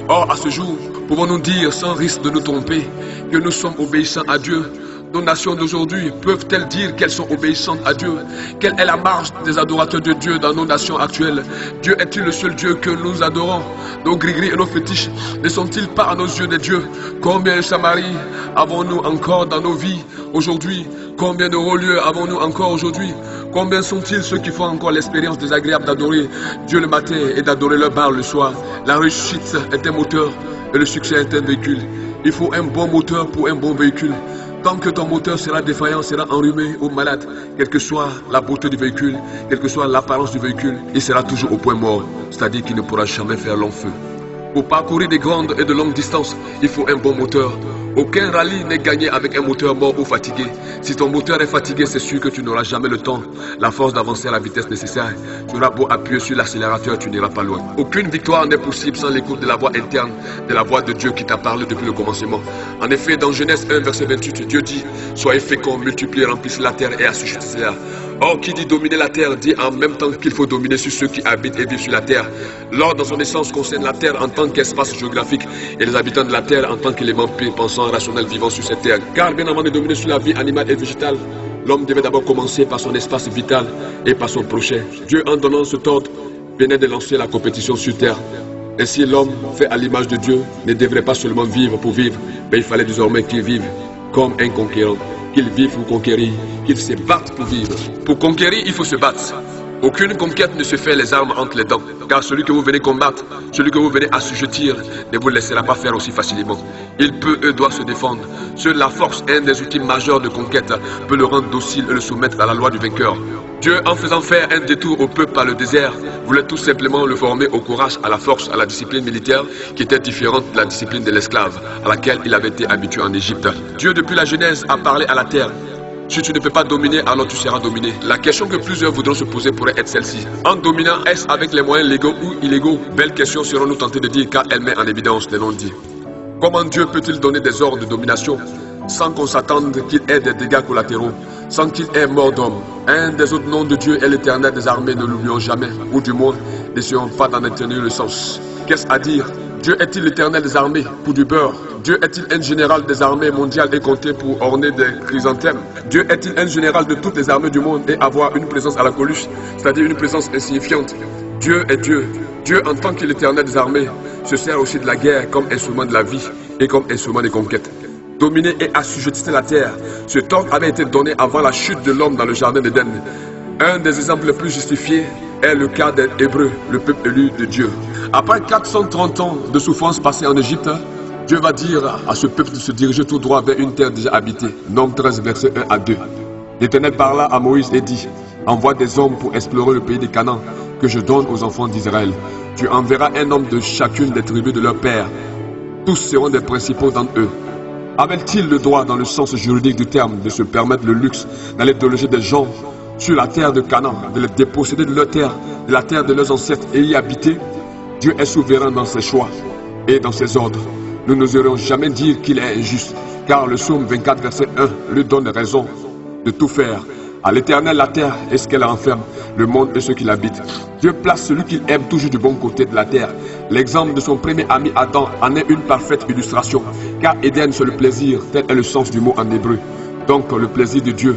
Or, à ce jour, pouvons-nous dire, sans risque de nous tromper, que nous sommes obéissants à Dieu? Nos nations d'aujourd'hui peuvent-elles dire qu'elles sont obéissantes à Dieu? Quelle est la marge des adorateurs de Dieu dans nos nations actuelles? Dieu est-il le seul Dieu que nous adorons? Nos gris-gris et nos fétiches ne sont-ils pas à nos yeux des dieux? Combien de Samarie avons-nous encore dans nos vies aujourd'hui? Combien de relieux avons-nous encore aujourd'hui? Combien sont-ils ceux qui font encore l'expérience désagréable d'adorer Dieu le matin et d'adorer le Baal le soir? La réussite est un moteur et le succès est un véhicule. Il faut un bon moteur pour un bon véhicule. tant que ton moteur sera défaillant, sera enrhumé ou malade, quelle que soit la beauté du véhicule, quelle que soit l'apparence du véhicule, il sera toujours au point mort, c'est-à-dire qu'il ne pourra jamais faire long feu. Pour parcourir des grandes et de longues distances, il faut un bon moteur. Aucun rallye n'est gagné avec un moteur mort ou fatigué. Si ton moteur est fatigué, c'est sûr que tu n'auras jamais le temps, la force d'avancer à la vitesse nécessaire. Tu auras beau appuyer sur l'accélérateur, tu n'iras pas loin. Aucune victoire n'est possible sans l'écoute de la voix interne, de la voix de Dieu qui t'a parlé depuis le commencement. En effet, dans Genèse 1, verset 28, Dieu dit « Soyez féconds, multipliez, remplissez la terre et assujettissez-la ». Or, qui dit dominer la terre, dit en même temps qu'il faut dominer sur ceux qui habitent et vivent sur la terre. L'ordre dans son essence concerne la terre en tant qu'espace géographique et les habitants de la terre en tant qu'éléments purs, pensants, rationnels, vivant sur cette terre. Car bien avant de dominer sur la vie animale et végétale, l'homme devait d'abord commencer par son espace vital et par son prochain. Dieu, en donnant cet ordre, venait de lancer la compétition sur terre. Ainsi, l'homme, fait à l'image de Dieu, ne devrait pas seulement vivre pour vivre, mais il fallait désormais qu'il vive comme un conquérant. Qu'il vive pour conquérir, qu'il se batte pour vivre. Pour conquérir, il faut se battre. Aucune conquête ne se fait les armes entre les dents, car celui que vous venez combattre, celui que vous venez assujettir, ne vous laissera pas faire aussi facilement. Il peut et doit se défendre. Seule la force, un des outils majeurs de conquête, peut le rendre docile et le soumettre à la loi du vainqueur. Dieu, en faisant faire un détour au peuple par le désert, voulait tout simplement le former au courage, à la force, à la discipline militaire, qui était différente de la discipline de l'esclave, à laquelle il avait été habitué en Égypte. Dieu, depuis la Genèse, a parlé à la terre. Si tu ne peux pas dominer, alors tu seras dominé. La question que plusieurs voudront se poser pourrait être celle-ci. En dominant, est-ce avec les moyens légaux ou illégaux? Belle question seront-nous tentés de dire car elle met en évidence les non-dits. Comment Dieu peut-il donner des ordres de domination sans qu'on s'attende qu'il ait des dégâts collatéraux, sans qu'il ait mort d'homme? Un des autres noms de Dieu est l'Éternel des armées, ne l'oublions jamais, ou du moins, n'essayons pas d'en éternuer le sens. Qu'est-ce à dire? Dieu est-il l'Éternel des armées pour du beurre? Dieu est-il un général des armées mondiales et compté pour orner des chrysanthèmes? Dieu est-il un général de toutes les armées du monde et avoir une présence à la Coluche, c'est-à-dire une présence insignifiante? Dieu est Dieu. Dieu, en tant que l'Éternel des armées, se sert aussi de la guerre comme instrument de la vie et comme instrument de conquête. Dominer et assujettir la terre, ce ordre avait été donné avant la chute de l'homme dans le jardin d'Éden. Un des exemples les plus justifiés est le cas des Hébreux, le peuple élu de Dieu. Après 430 ans de souffrance passée en Égypte, Dieu va dire à ce peuple de se diriger tout droit vers une terre déjà habitée. Nombre 13, verset 1 à 2. L'Éternel parla à Moïse et dit, envoie des hommes pour explorer le pays des Canaan que je donne aux enfants d'Israël. Tu enverras un homme de chacune des tribus de leur père. Tous seront des principaux d'entre eux. Avait-il le droit, dans le sens juridique du terme, de se permettre le luxe d'aller déloger des gens sur la terre de Canaan, de les déposséder de leur terre, de la terre de leurs ancêtres et y habiter? Dieu est souverain dans ses choix et dans ses ordres. Nous n'oserions jamais dire qu'il est injuste, car le psaume 24, verset 1 lui donne raison de tout faire. À l'Éternel, la terre est ce qu'elle renferme, le monde et ceux qui l'habitent. Dieu place celui qu'il aime toujours du bon côté de la terre. L'exemple de son premier ami Adam en est une parfaite illustration, car Éden c'est le plaisir, tel est le sens du mot en hébreu. Donc le plaisir de Dieu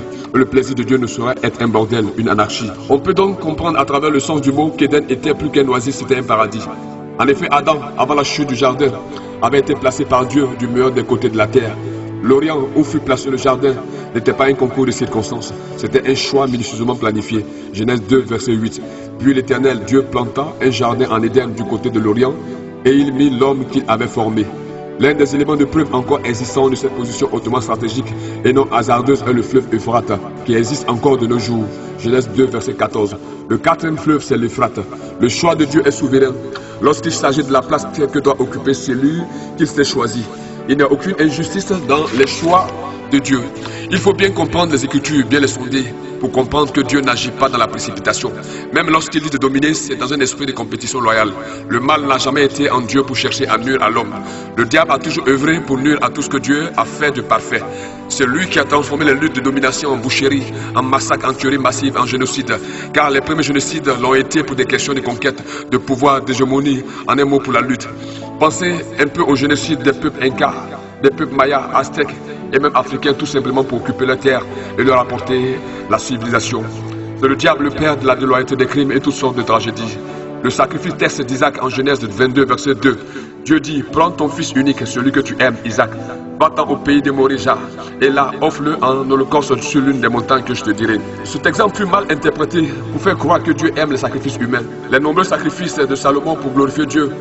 ne saurait être un bordel, une anarchie. On peut donc comprendre à travers le sens du mot qu'Éden était plus qu'un oasis, c'était un paradis. En effet, Adam, avant la chute du jardin, avait été placé par Dieu du meilleur des côtés de la terre. L'Orient où fut placé le jardin n'était pas un concours de circonstances, c'était un choix minutieusement planifié. Genèse 2, verset 8. Puis l'Éternel, Dieu planta un jardin en Éden du côté de l'Orient et il mit l'homme qu'il avait formé. L'un des éléments de preuve encore existants de cette position hautement stratégique et non hasardeuse est le fleuve Euphrate, qui existe encore de nos jours. Genèse 2, verset 14. Le quatrième fleuve, c'est l'Euphrate. Le choix de Dieu est souverain. Lorsqu'il s'agit de la place que doit occuper celui qu'il s'est choisi, il n'y a aucune injustice dans les choix de Dieu. Il faut bien comprendre les Écritures, bien les sonder, pour comprendre que Dieu n'agit pas dans la précipitation. Même lorsqu'il dit de dominer, c'est dans un esprit de compétition loyale. Le mal n'a jamais été en Dieu pour chercher à nuire à l'homme. Le diable a toujours œuvré pour nuire à tout ce que Dieu a fait de parfait. C'est lui qui a transformé les luttes de domination en boucherie, en massacre, en tuerie massive, en génocide. Car les premiers génocides l'ont été pour des questions de conquête, de pouvoir, d'hégémonie, en un mot pour la lutte. Pensez un peu au génocide des peuples incas, des peuples mayas, aztèques et même africains, tout simplement pour occuper leur terre et leur apporter la civilisation. C'est le diable, le père de la déloyauté des crimes et toutes sortes de tragédies. Le sacrifice test d'Isaac en Genèse 22, verset 2. Dieu dit, prends ton fils unique, celui que tu aimes, Isaac, va-t'en au pays de Morija, et là, offre-le en holocauste sur l'une des montagnes que je te dirai. Cet exemple fut mal interprété pour faire croire que Dieu aime les sacrifices humains. Les nombreux sacrifices de Salomon pour glorifier Dieu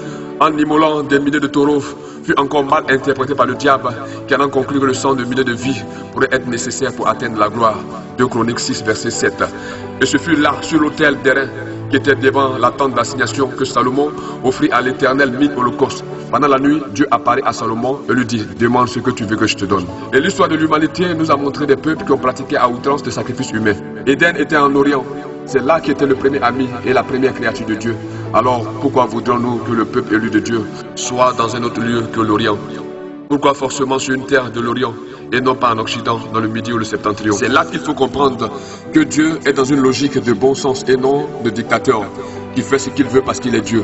en immolant des milliers de taureaux, fut encore mal interprété par le diable, qui en a conclu que le sang de milliers de vies pourrait être nécessaire pour atteindre la gloire. 2 Chroniques 6, verset 7. Et ce fut là, sur l'autel d'airain, qui était devant la tente d'assignation, que Salomon offrit à l'Éternel mille holocaustes. Pendant la nuit, Dieu apparaît à Salomon et lui dit: demande ce que tu veux que je te donne. Et l'histoire de l'humanité nous a montré des peuples qui ont pratiqué à outrance des sacrifices humains. Éden était en Orient. C'est là qu'était le premier ami et la première créature de Dieu. Alors pourquoi voudrions-nous que le peuple élu de Dieu soit dans un autre lieu que l'Orient? Pourquoi forcément sur une terre de l'Orient et non pas en Occident, dans le Midi ou le Septentrion? C'est là qu'il faut comprendre que Dieu est dans une logique de bon sens et non de dictateur, qui fait ce qu'il veut parce qu'il est Dieu.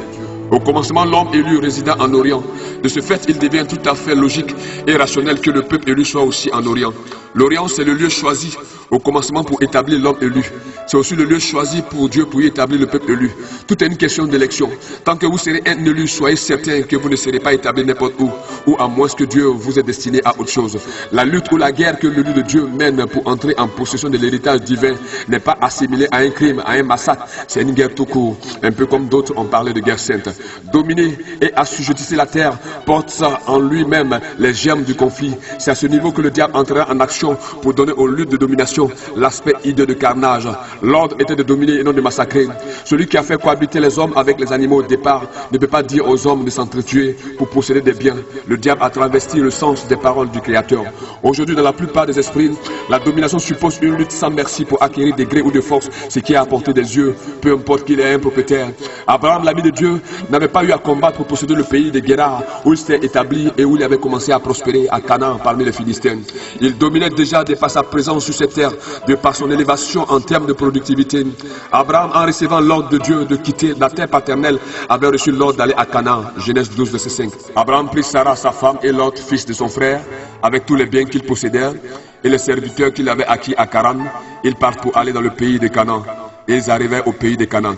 Au commencement, l'homme élu résida en Orient. De ce fait, il devient tout à fait logique et rationnel que le peuple élu soit aussi en Orient. L'Orient, c'est le lieu choisi au commencement pour établir l'homme élu. C'est aussi le lieu choisi pour Dieu pour y établir le peuple élu. Tout est une question d'élection. Tant que vous serez un élu, soyez certain que vous ne serez pas établi n'importe où, ou à moins que Dieu vous ait destiné à autre chose. La lutte ou la guerre que l'élu de Dieu mène pour entrer en possession de l'héritage divin n'est pas assimilée à un crime, à un massacre. C'est une guerre tout court, un peu comme d'autres ont parlé de guerre sainte. Dominer et assujettir la terre porte en lui-même les germes du conflit. C'est à ce niveau que le diable entrera en action pour donner aux luttes de domination l'aspect hideux de carnage. L'ordre était de dominer et non de massacrer. Celui qui a fait cohabiter les hommes avec les animaux au départ ne peut pas dire aux hommes de s'entretuer pour posséder des biens. Le diable a travesti le sens des paroles du Créateur. Aujourd'hui, dans la plupart des esprits, la domination suppose une lutte sans merci pour acquérir des grés ou de force, ce qui est à portée des yeux, peu importe qu'il ait un propriétaire. Abraham, l'ami de Dieu, n'avait pas eu à combattre pour posséder le pays des Guérars, où il s'était établi et où il avait commencé à prospérer à Canaan parmi les Philistins. Il dominait déjà de par sa présence sur cette terre, de par son élévation en termes de productivité. Abraham, en recevant l'ordre de Dieu de quitter la terre paternelle, avait reçu l'ordre d'aller à Canaan. Genèse 12, verset 5. Abraham prit Sarah, sa femme, et Lot, fils de son frère, avec tous les biens qu'il possédait, et les serviteurs qu'il avait acquis à Charan. Ils partent pour aller dans le pays de Canaan. Et ils arrivaient au pays de Canaan.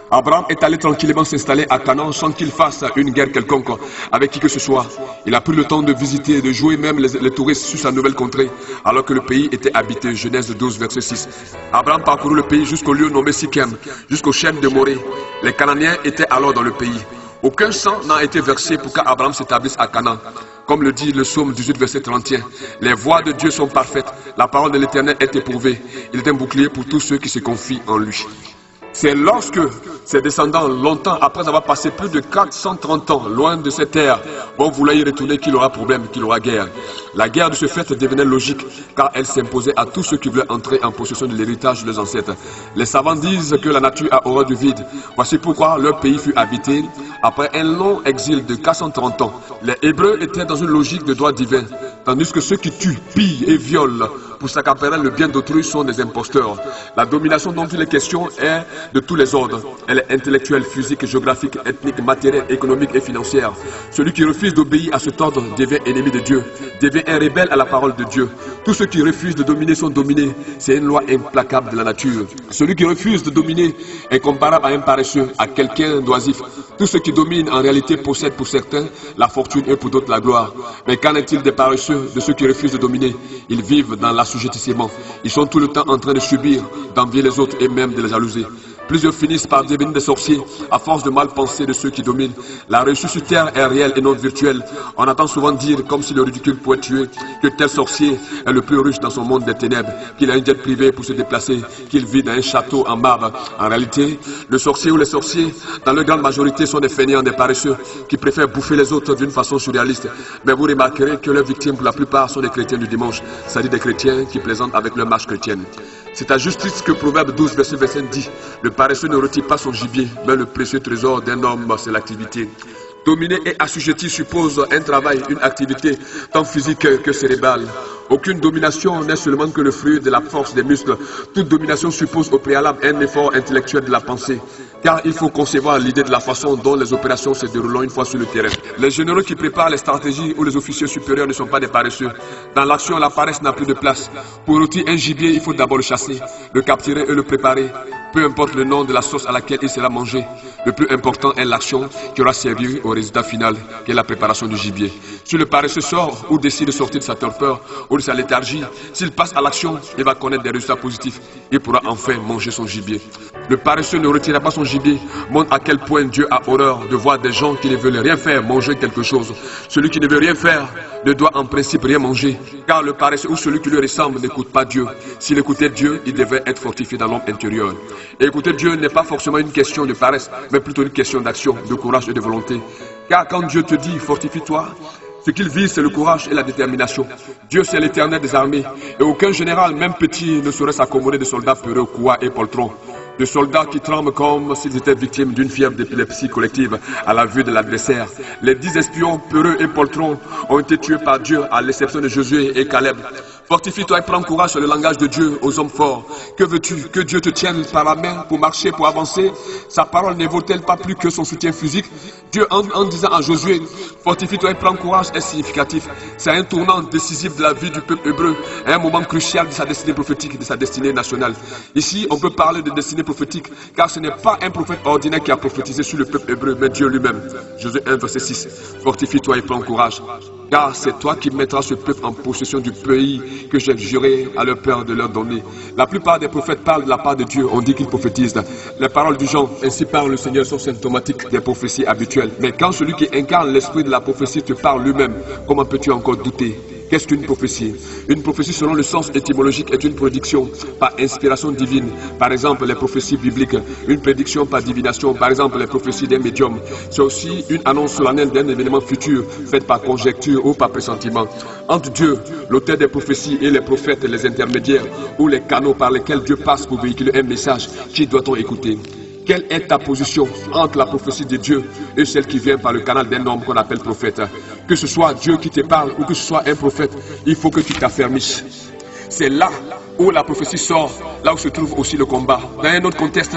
Abraham est allé tranquillement s'installer à Canaan sans qu'il fasse une guerre quelconque avec qui que ce soit. Il a pris le temps de visiter et de jouer même les touristes sur sa nouvelle contrée, alors que le pays était habité. Genèse 12, verset 6. Abraham parcourut le pays jusqu'au lieu nommé Sichem, jusqu'aux chênes de Morée. Les Cananéens étaient alors dans le pays. Aucun sang n'a été versé pour qu'Abraham s'établisse à Canaan. Comme le dit le psaume 18, verset 31, les voies de Dieu sont parfaites, la parole de l'Éternel est éprouvée. Il est un bouclier pour tous ceux qui se confient en lui. C'est lorsque ses descendants, longtemps après avoir passé plus de 430 ans loin de cette terre, vont vouloir y retourner, qu'il aura problème, qu'il aura guerre. La guerre de ce fait devenait logique, car elle s'imposait à tous ceux qui voulaient entrer en possession de l'héritage de leurs ancêtres. Les savants disent que la nature a horreur du vide. Voici pourquoi leur pays fut habité après un long exil de 430 ans. Les Hébreux étaient dans une logique de droit divin, tandis que ceux qui tuent, pillent et violent pour s'accaparer le bien d'autrui sont des imposteurs. La domination dont il est question est de tous les ordres. Elle est intellectuelle, physique, géographique, ethnique, matérielle, économique et financière. Celui qui refuse d'obéir à cet ordre devient ennemi de Dieu, devient un rebelle à la parole de Dieu. Tous ceux qui refusent de dominer sont dominés. C'est une loi implacable de la nature. Celui qui refuse de dominer est comparable à un paresseux, à quelqu'un d'oisif. Tous ceux qui dominent en réalité possèdent pour certains la fortune et pour d'autres la gloire. Mais qu'en est-il des paresseux, de ceux qui refusent de dominer? Ils vivent dans l'assujettissement. Ils sont tout le temps en train de subir, d'envier les autres et même de les jalouser. Plusieurs finissent par devenir des sorciers à force de mal penser de ceux qui dominent. La réussite sur terre est réelle et non virtuelle. On entend souvent dire, comme si le ridicule pouvait tuer, que tel sorcier est le plus riche dans son monde des ténèbres, qu'il a un jet privé pour se déplacer, qu'il vit dans un château en marbre. En réalité, le sorcier ou les sorciers, dans leur grande majorité, sont des fainéants, des paresseux, qui préfèrent bouffer les autres d'une façon surréaliste. Mais vous remarquerez que leurs victimes, pour la plupart, sont des chrétiens du dimanche, c'est-à-dire des chrétiens qui plaisantent avec leur marche chrétienne. C'est à justice que Proverbe 12, verset 25 dit, le paresseux ne retire pas son gibier, mais le précieux trésor d'un homme, c'est l'activité. Dominer et assujettir suppose un travail, une activité, tant physique que cérébrale. Aucune domination n'est seulement que le fruit de la force des muscles. Toute domination suppose au préalable un effort intellectuel de la pensée. Car il faut concevoir l'idée de la façon dont les opérations se déroulent une fois sur le terrain. Les généraux qui préparent les stratégies ou les officiers supérieurs ne sont pas des paresseux. Dans l'action, la paresse n'a plus de place. Pour rôtir un gibier, il faut d'abord le chasser, le capturer et le préparer. Peu importe le nom de la sauce à laquelle il sera mangé, le plus important est l'action qui aura servi au résultat final, qui est la préparation du gibier. Si le paresseux sort ou décide de sortir de sa torpeur ou de sa léthargie, s'il passe à l'action, il va connaître des résultats positifs. Il pourra enfin manger son gibier. Le paresseux ne retirera pas son gibier, montre à quel point Dieu a horreur de voir des gens qui ne veulent rien faire manger quelque chose. Celui qui ne veut rien faire ne doit en principe rien manger, car le paresseux ou celui qui lui ressemble n'écoute pas Dieu. S'il écoutait Dieu, il devait être fortifié dans l'homme intérieur. Et écouter Dieu n'est pas forcément une question de paresse, mais plutôt une question d'action, de courage et de volonté. Car quand Dieu te dit fortifie-toi, ce qu'il vise, c'est le courage et la détermination. Dieu, c'est l'Éternel des armées. Et aucun général, même petit, ne saurait s'accommoder de soldats peureux, courroies et poltrons. De soldats qui tremblent comme s'ils étaient victimes d'une fièvre d'épilepsie collective à la vue de l'adversaire. Les 10 espions peureux et poltrons ont été tués par Dieu, à l'exception de Josué et Caleb. Fortifie-toi et prends courage sur le langage de Dieu aux hommes forts. Que veux-tu? Que Dieu te tienne par la main pour marcher, pour avancer? Sa parole ne vaut-elle pas plus que son soutien physique? Dieu, en disant à Josué, fortifie-toi et prends courage, est significatif. C'est un tournant décisif de la vie du peuple hébreu, un moment crucial de sa destinée prophétique, de sa destinée nationale. Ici, on peut parler de destinée prophétique, car ce n'est pas un prophète ordinaire qui a prophétisé sur le peuple hébreu, mais Dieu lui-même. Josué 1, verset 6. Fortifie-toi et prends courage, car c'est toi qui mettras ce peuple en possession du pays que j'ai juré à leur père de leur donner. La plupart des prophètes parlent de la part de Dieu, on dit qu'ils prophétisent. Les paroles du genre, ainsi parle le Seigneur, sont symptomatiques des prophéties habituelles. Mais quand celui qui incarne l'esprit de la prophétie te parle lui-même, comment peux-tu encore douter? Qu'est-ce qu'une prophétie? Une prophétie, selon le sens étymologique, est une prédiction par inspiration divine. Par exemple, les prophéties bibliques. Une prédiction par divination. Par exemple, les prophéties d'un médium. C'est aussi une annonce solennelle d'un événement futur, faite par conjecture ou par pressentiment. Entre Dieu, l'auteur des prophéties, et les prophètes, les intermédiaires, ou les canaux par lesquels Dieu passe pour véhiculer un message, qui doit-on écouter? Quelle est ta position entre la prophétie de Dieu et celle qui vient par le canal d'un homme qu'on appelle prophète? Que ce soit Dieu qui te parle ou que ce soit un prophète, il faut que tu t'affermisses. C'est là où la prophétie sort, là où se trouve aussi le combat. Dans un autre contexte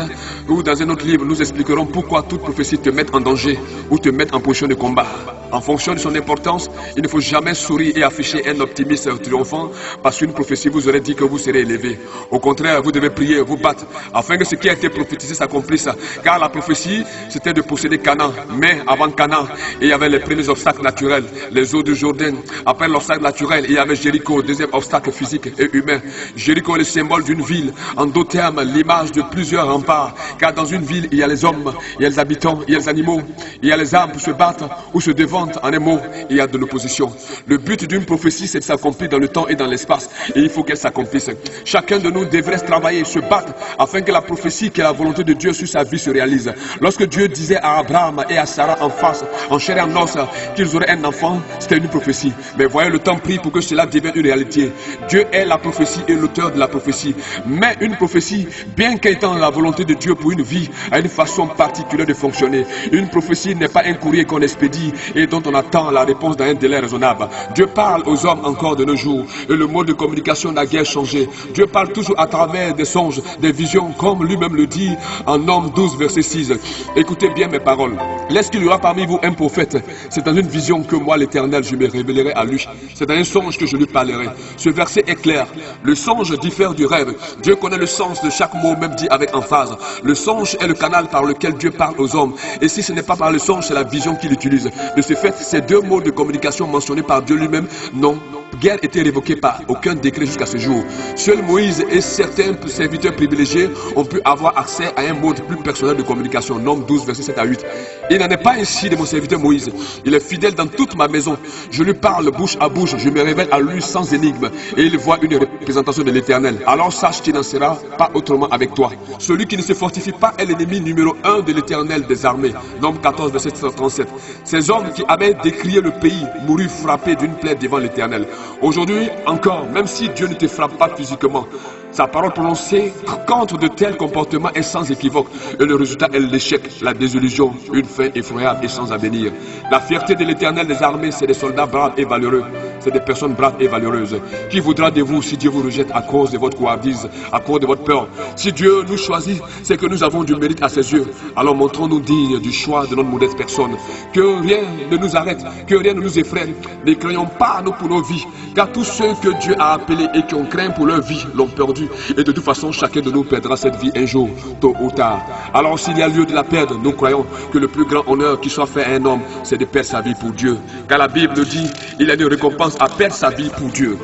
ou dans un autre livre, nous expliquerons pourquoi toute prophétie te met en danger ou te met en position de combat. En fonction de son importance, il ne faut jamais sourire et afficher un optimisme triomphant parce qu'une prophétie vous aurait dit que vous serez élevé. Au contraire, vous devez prier, vous battre, afin que ce qui a été prophétisé s'accomplisse. Car la prophétie, c'était de posséder Canaan. Mais avant Canaan, il y avait les premiers obstacles naturels, les eaux du Jourdain. Après l'obstacle naturel, il y avait Jéricho, deuxième obstacle physique et humain. Jéricho est le symbole d'une ville. En d'autres termes, l'image de plusieurs remparts. Car dans une ville, il y a les hommes, il y a les habitants, il y a les animaux, il y a les armes pour se battre ou se défendre. En un mot, il y a de l'opposition. Le but d'une prophétie, c'est de s'accomplir dans le temps et dans l'espace. Et il faut qu'elle s'accomplisse. Chacun de nous devrait travailler, se battre, afin que la prophétie, qui est la volonté de Dieu sur sa vie, se réalise. Lorsque Dieu disait à Abraham et à Sarah en face, en chair et en os, qu'ils auraient un enfant, c'était une prophétie. Mais voyez, le temps pris pour que cela devienne une réalité. Dieu est la prophétie et l'auteur de la prophétie. Mais une prophétie, bien qu'étant la volonté de Dieu pour une vie, a une façon particulière de fonctionner. Une prophétie n'est pas un courrier qu'on expédie et dont on attend la réponse dans un délai raisonnable. Dieu parle aux hommes encore de nos jours et le mode de communication n'a guère changé. Dieu parle toujours à travers des songes, des visions, comme lui-même le dit en Nombre 12, verset 6. Écoutez bien mes paroles. Laisse qu'il y aura parmi vous un prophète. C'est dans une vision que moi, l'Éternel, je me révélerai à lui. C'est dans un songe que je lui parlerai. Ce verset est clair. Le songe diffère du rêve. Dieu connaît le sens de chaque mot, même dit avec emphase. Le songe est le canal par lequel Dieu parle aux hommes. Et si ce n'est pas par le songe, c'est la vision qu'il utilise. De ce fait, ces deux modes de communication mentionnés par Dieu lui-même n'ont guère été révoqués par aucun décret jusqu'à ce jour. Seul Moïse et certains serviteurs privilégiés ont pu avoir accès à un mode plus personnel de communication. Nombre 12, verset 7 à 8. Il n'en est pas ainsi de mon serviteur Moïse. Il est fidèle dans toute ma maison. Je lui parle bouche à bouche. Je me révèle à lui sans énigme. Et il voit une représentation de l'Éternel. Alors sache qu'il n'en sera pas autrement avec toi. Celui qui ne se fortifie pas est l'ennemi numéro 1 de l'Éternel des armées. Nombre 14, verset 37. Ces hommes qui avaient décrié le pays moururent frappés d'une plaie devant l'Éternel. Aujourd'hui encore, même si Dieu ne te frappe pas physiquement, sa parole prononcée contre de tels comportements est sans équivoque. Et le résultat est l'échec, la désillusion, une fin effroyable et sans avenir. La fierté de l'Éternel des armées, c'est des soldats braves et valeureux. C'est des personnes braves et valeureuses. Qui voudra de vous si Dieu vous rejette à cause de votre couardise, à cause de votre peur? Si Dieu nous choisit, c'est que nous avons du mérite à ses yeux. Alors montrons-nous dignes du choix de notre modeste personne. Que rien ne nous arrête, que rien ne nous effraie. Ne craignons pas nous pour nos vies, car tous ceux que Dieu a appelés et qui ont craint pour leur vie l'ont perdu perdue. Et de toute façon, chacun de nous perdra cette vie un jour, tôt ou tard. Alors s'il y a lieu de la perdre, nous croyons que le plus grand honneur qui soit fait à un homme, c'est de perdre sa vie pour Dieu. Car la Bible nous dit, il y a une récompense à perdre sa vie pour Dieu.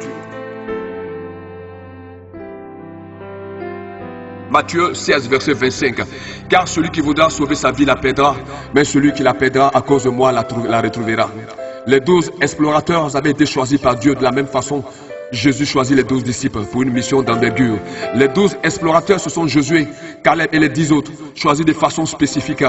Matthieu 16, verset 25. Car celui qui voudra sauver sa vie la perdra, mais celui qui la perdra à cause de moi la retrouvera. Les 12 explorateurs avaient été choisis par Dieu de la même façon. Jésus choisit les 12 disciples pour une mission d'envergure. Les 12 explorateurs, ce sont Josué, Caleb et les 10 autres, choisis de façon spécifique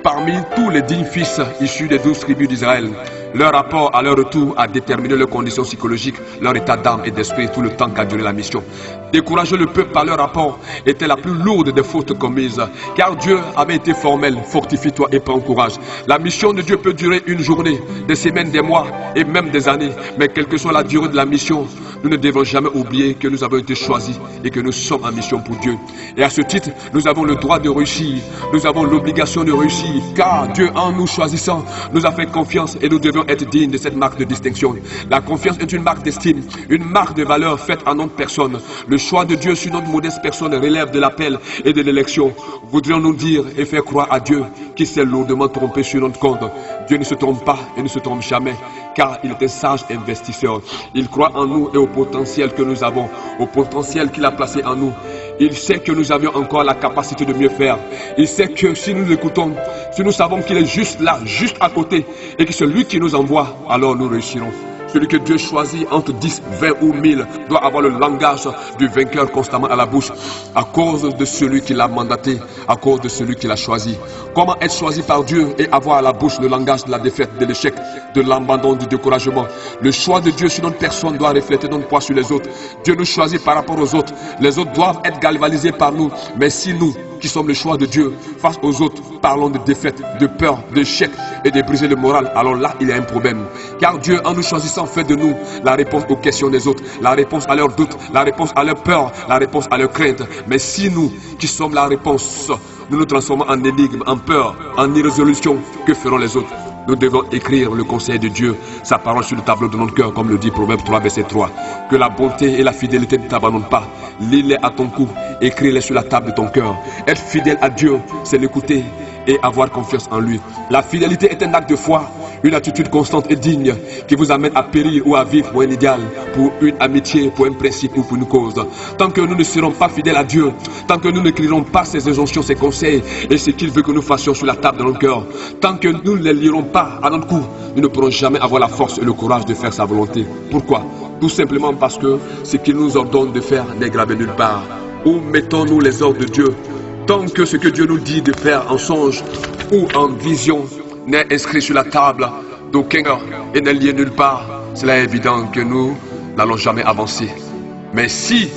parmi tous les 10 fils issus des 12 tribus d'Israël. Leur rapport à leur retour a déterminé leurs conditions psychologiques, leur état d'âme et d'esprit tout le temps qu'a duré la mission. Décourager le peuple par leur rapport était la plus lourde des fautes commises, car Dieu avait été formel, fortifie-toi et prends courage. La mission de Dieu peut durer une journée, des semaines, des mois et même des années, mais quelle que soit la durée de la mission, nous ne devons jamais oublier que nous avons été choisis et que nous sommes en mission pour Dieu. Et à ce titre, nous avons le droit de réussir, nous avons l'obligation de réussir, car Dieu en nous choisissant nous a fait confiance et nous devons être dignes de cette marque de distinction. La confiance est une marque d'estime, une marque de valeur faite en notre personne. Le choix de Dieu sur notre modeste personne relève de l'appel et de l'élection. Voudrions-nous dire et faire croire à Dieu qui s'est lourdement trompé sur notre compte? Dieu ne se trompe pas et ne se trompe jamais, car il est un sage investisseur. Il croit en nous et au potentiel que nous avons, au potentiel qu'il a placé en nous. Il sait que nous avions encore la capacité de mieux faire. Il sait que si nous l'écoutons, si nous savons qu'il est juste là, juste à côté, et que c'est lui qui nous envoie, alors nous réussirons. Celui que Dieu choisit entre 10, 20 ou 1000 doit avoir le langage du vainqueur constamment à la bouche à cause de celui qui l'a mandaté, à cause de celui qui l'a choisi. Comment être choisi par Dieu et avoir à la bouche le langage de la défaite, de l'échec, de l'abandon, du découragement? Le choix de Dieu sur notre personne doit refléter notre poids sur les autres. Dieu nous choisit par rapport aux autres. Les autres doivent être galvanisés par nous. Mais si nous, qui sommes le choix de Dieu, face aux autres, parlons de défaite, de peur, d'échec et de briser le moral, alors là, il y a un problème. Car Dieu, en nous choisissant, fait de nous la réponse aux questions des autres, la réponse à leurs doutes, la réponse à leurs peurs, la réponse à leurs craintes. Mais si nous, qui sommes la réponse, nous nous transformons en énigme, en peur, en irrésolution, que feront les autres? Nous devons écrire le conseil de Dieu, sa parole sur le tableau de notre cœur, comme le dit Proverbe 3, verset 3. Que la bonté et la fidélité ne t'abandonnent pas. Lis-les à ton cou, écris-les sur la table de ton cœur. Être fidèle à Dieu, c'est l'écouter et avoir confiance en lui. La fidélité est un acte de foi, une attitude constante et digne qui vous amène à périr ou à vivre pour un idéal, pour une amitié, pour un principe ou pour une cause. Tant que nous ne serons pas fidèles à Dieu, tant que nous ne crierons pas ses injonctions, ses conseils et ce qu'il veut que nous fassions sur la table de notre cœur, tant que nous ne les lirons pas à notre cou, nous ne pourrons jamais avoir la force et le courage de faire sa volonté. Pourquoi? Tout simplement parce que ce qu'il nous ordonne de faire n'est gravé nulle part. Où mettons-nous les ordres de Dieu? Tant que ce que Dieu nous dit de faire en songe ou en vision n'est inscrit sur la table d'aucun et n'est lié nulle part, cela est évident que nous n'allons jamais avancer. Mais si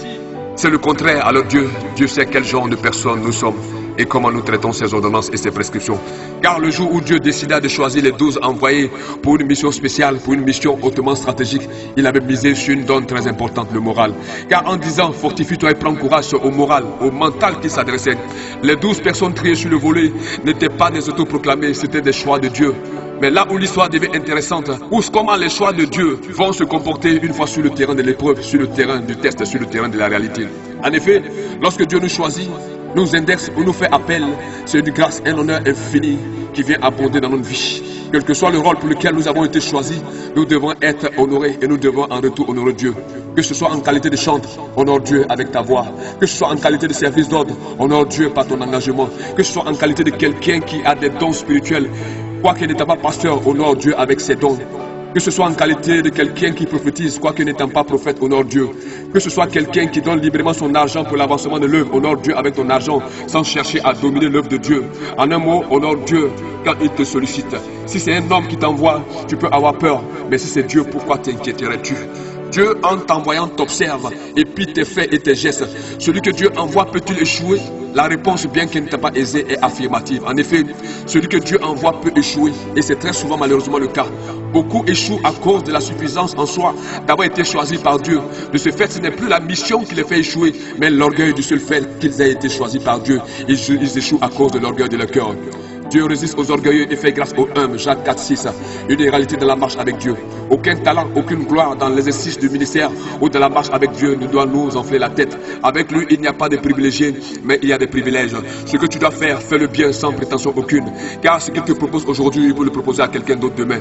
c'est le contraire, alors Dieu sait quel genre de personnes nous sommes et comment nous traitons ses ordonnances et ses prescriptions. Car le jour où Dieu décida de choisir les 12 envoyés pour une mission spéciale, pour une mission hautement stratégique, il avait misé sur une donne très importante, le moral. Car en disant fortifie-toi et prends courage au moral, au mental qui s'adressait, les 12 personnes triées sur le volet n'étaient pas des autoproclamés, c'était des choix de Dieu. Mais là où l'histoire devient intéressante, où comment les choix de Dieu vont se comporter une fois sur le terrain de l'épreuve, sur le terrain du test, sur le terrain de la réalité. En effet, lorsque Dieu nous choisit, nous indexe ou nous fait appel, c'est une grâce, un honneur infini qui vient abonder dans notre vie. Quel que soit le rôle pour lequel nous avons été choisis, nous devons être honorés et nous devons en retour honorer Dieu. Que ce soit en qualité de chantre, honore Dieu avec ta voix. Que ce soit en qualité de service d'ordre, honore Dieu par ton engagement. Que ce soit en qualité de quelqu'un qui a des dons spirituels, quoique n'étant pas pasteur, honore Dieu avec ses dons. Que ce soit en qualité de quelqu'un qui prophétise, quoique n'étant pas prophète, honore Dieu. Que ce soit quelqu'un qui donne librement son argent pour l'avancement de l'œuvre, honore Dieu avec ton argent, sans chercher à dominer l'œuvre de Dieu. En un mot, honore Dieu quand il te sollicite. Si c'est un homme qui t'envoie, tu peux avoir peur. Mais si c'est Dieu, pourquoi t'inquiéterais-tu? Dieu, en t'envoyant, t'observe, et puis tes faits et tes gestes. Celui que Dieu envoie peut-il échouer? La réponse, bien qu'elle n'était pas aisée, est affirmative. En effet, celui que Dieu envoie peut échouer, et c'est très souvent malheureusement le cas. Beaucoup échouent à cause de la suffisance en soi d'avoir été choisis par Dieu. De ce fait, ce n'est plus la mission qui les fait échouer, mais l'orgueil du seul fait qu'ils aient été choisis par Dieu. Ils échouent à cause de l'orgueil de leur cœur. Dieu résiste aux orgueilleux et fait grâce aux humbles. Jacques 4,6. Une réalité de la marche avec Dieu. Aucun talent, aucune gloire dans l'exercice du ministère ou de la marche avec Dieu ne doit nous enfler la tête. Avec lui, il n'y a pas de privilégiés, mais il y a des privilèges. Ce que tu dois faire, fais le bien sans prétention aucune. Car ce qu'il te propose aujourd'hui, il peut le proposer à quelqu'un d'autre demain.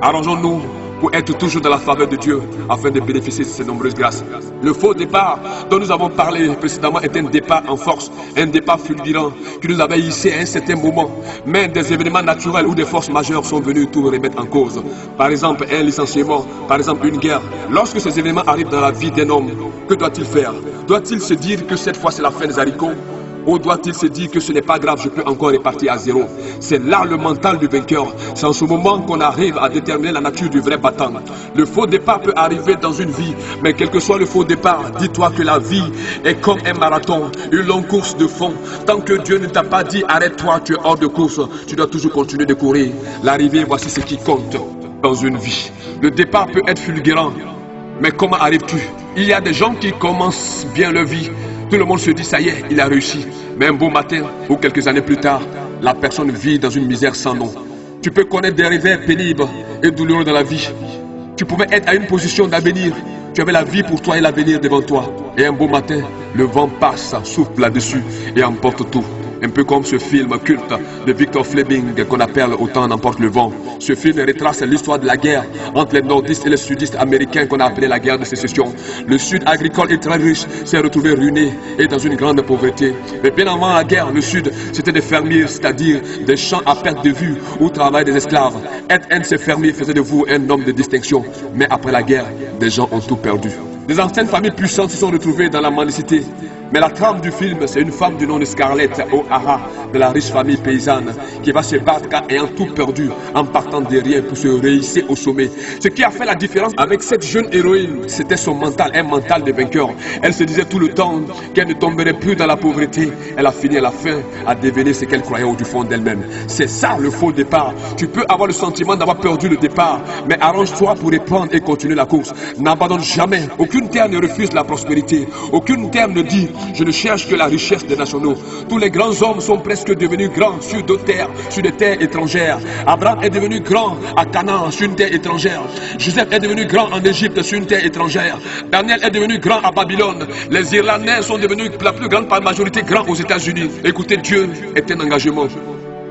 Arrangeons-nous pour être toujours dans la faveur de Dieu afin de bénéficier de ses nombreuses grâces. Le faux départ dont nous avons parlé précédemment est un départ en force, un départ fulgurant qui nous avait hissé à un certain moment. Mais des événements naturels ou des forces majeures sont venus tout remettre en cause. Par exemple, un licenciement, par exemple une guerre. Lorsque ces événements arrivent dans la vie d'un homme, que doit-il faire? Doit-il se dire que cette fois c'est la fin des haricots? Ou doit-il se dire que ce n'est pas grave, je peux encore repartir à zéro? C'est là le mental du vainqueur. C'est en ce moment qu'on arrive à déterminer la nature du vrai battant. Le faux départ peut arriver dans une vie, mais quel que soit le faux départ, dis-toi que la vie est comme un marathon, une longue course de fond. Tant que Dieu ne t'a pas dit arrête-toi, tu es hors de course, tu dois toujours continuer de courir. L'arrivée, voici ce qui compte dans une vie. Le départ peut être fulgurant, mais comment arrives-tu? Il y a des gens qui commencent bien leur vie. Tout le monde se dit, ça y est, il a réussi. Mais un beau matin, ou quelques années plus tard, la personne vit dans une misère sans nom. Tu peux connaître des revers pénibles et douloureux dans la vie. Tu pouvais être à une position d'avenir. Tu avais la vie pour toi et l'avenir devant toi. Et un beau matin, le vent passe, souffle là-dessus et emporte tout. Un peu comme ce film culte de Victor Fleming qu'on appelle Au temps n'emporte le vent. Ce film retrace l'histoire de la guerre entre les nordistes et les sudistes américains qu'on a appelé la guerre de sécession. Le sud agricole et très riche s'est retrouvé ruiné et dans une grande pauvreté. Mais bien avant la guerre, le sud c'était des fermiers, c'est-à-dire des champs à perte de vue où travaillent des esclaves. Être un de ces fermiers faisait de vous un homme de distinction. Mais après la guerre, des gens ont tout perdu. Des anciennes familles puissantes se sont retrouvées dans la mendicité. Mais la trame du film, c'est une femme du nom de Scarlett O'Hara, de la riche famille paysanne, qui va se battre car ayant tout perdu, en partant de rien pour se réhisser au sommet. Ce qui a fait la différence avec cette jeune héroïne, c'était son mental, un mental de vainqueur. Elle se disait tout le temps qu'elle ne tomberait plus dans la pauvreté. Elle a fini à la fin à devenir ce qu'elle croyait au du fond d'elle-même. C'est ça le faux départ. Tu peux avoir le sentiment d'avoir perdu le départ, mais arrange-toi pour reprendre et continuer la course. N'abandonne jamais. Aucune terre ne refuse la prospérité. Aucune terre ne dit je ne cherche que la richesse des nationaux. Tous les grands hommes sont presque devenus grands sur d'autres terres, sur des terres étrangères. Abraham est devenu grand à Canaan, sur une terre étrangère. Joseph est devenu grand en Égypte, sur une terre étrangère. Daniel est devenu grand à Babylone. Les Irlandais sont devenus la plus grande majorité grands aux États-Unis. Écoutez, Dieu est un engagement.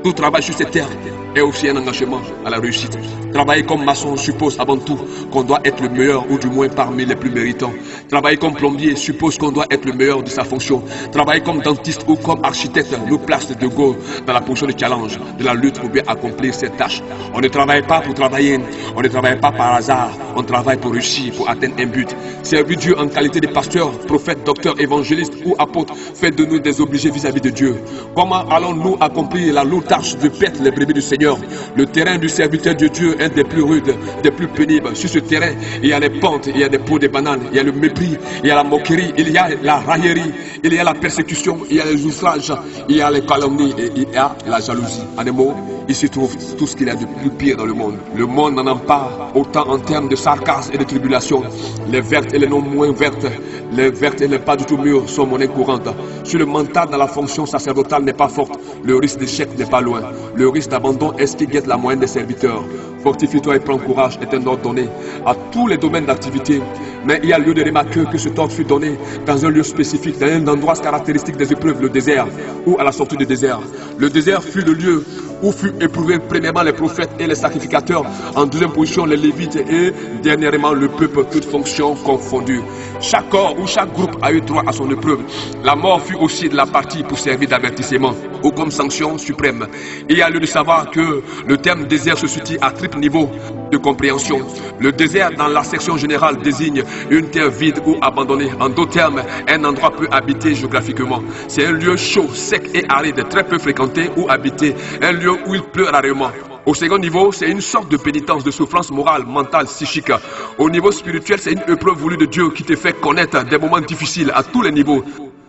Tout travail sur cette terre est aussi un engagement à la réussite. Travailler comme maçon suppose avant tout qu'on doit être le meilleur ou du moins parmi les plus méritants. Travailler comme plombier suppose qu'on doit être le meilleur de sa fonction. Travailler comme dentiste ou comme architecte nous place de go dans la position de challenge, de la lutte pour bien accomplir cette tâche. On ne travaille pas pour travailler, on ne travaille pas par hasard, on travaille pour réussir, pour atteindre un but. Servir Dieu en qualité de pasteur, prophète, docteur, évangéliste ou apôtre fait de nous des obligés vis-à-vis de Dieu. Comment allons-nous accomplir la lourde tâche de perdre les brebis du Seigneur? Le terrain du serviteur de Dieu est des plus rudes, des plus pénibles. Sur ce terrain, il y a les pentes, il y a des pots de bananes, il y a le mépris, il y a la moquerie, il y a la raillerie, il y a la persécution, il y a les outrages, il y a les calomnies et il y a la jalousie. En des mots, il se trouve tout ce qu'il y a de plus pire dans le monde. Le monde n'en a pas autant en termes de sarcasme et de tribulation. Les vertes et les non moins vertes, les vertes et les pas du tout mûres sont monnaie courante. Sur le mental dans la fonction sacerdotale n'est pas forte, le risque d'échec n'est pas loin. Le risque d'abandon est ce qui guette la moyenne des serviteurs. Fortifie-toi et prends courage est un ordre donné à tous les domaines d'activité. Mais il y a lieu de remarquer que cet ordre fut donné dans un lieu spécifique, dans un endroit caractéristique des épreuves, le désert, ou à la sortie du désert. Le désert fut le lieu où furent éprouvés premièrement les prophètes et les sacrificateurs, en deuxième position les lévites et dernièrement le peuple, toutes fonctions confondues. Chaque corps ou chaque groupe a eu droit à son épreuve. La mort fut aussi de la partie pour servir d'avertissement ou comme sanction suprême. Il y a lieu de savoir que le terme désert se situe à triple niveau de compréhension. Le désert dans la section générale désigne une terre vide ou abandonnée. En d'autres termes, un endroit peu habité géographiquement. C'est un lieu chaud, sec et aride, très peu fréquenté ou habité. Un lieu où il pleut rarement. Au second niveau, c'est une sorte de pénitence, de souffrance morale, mentale, psychique. Au niveau spirituel, c'est une épreuve voulue de Dieu qui te fait connaître des moments difficiles à tous les niveaux.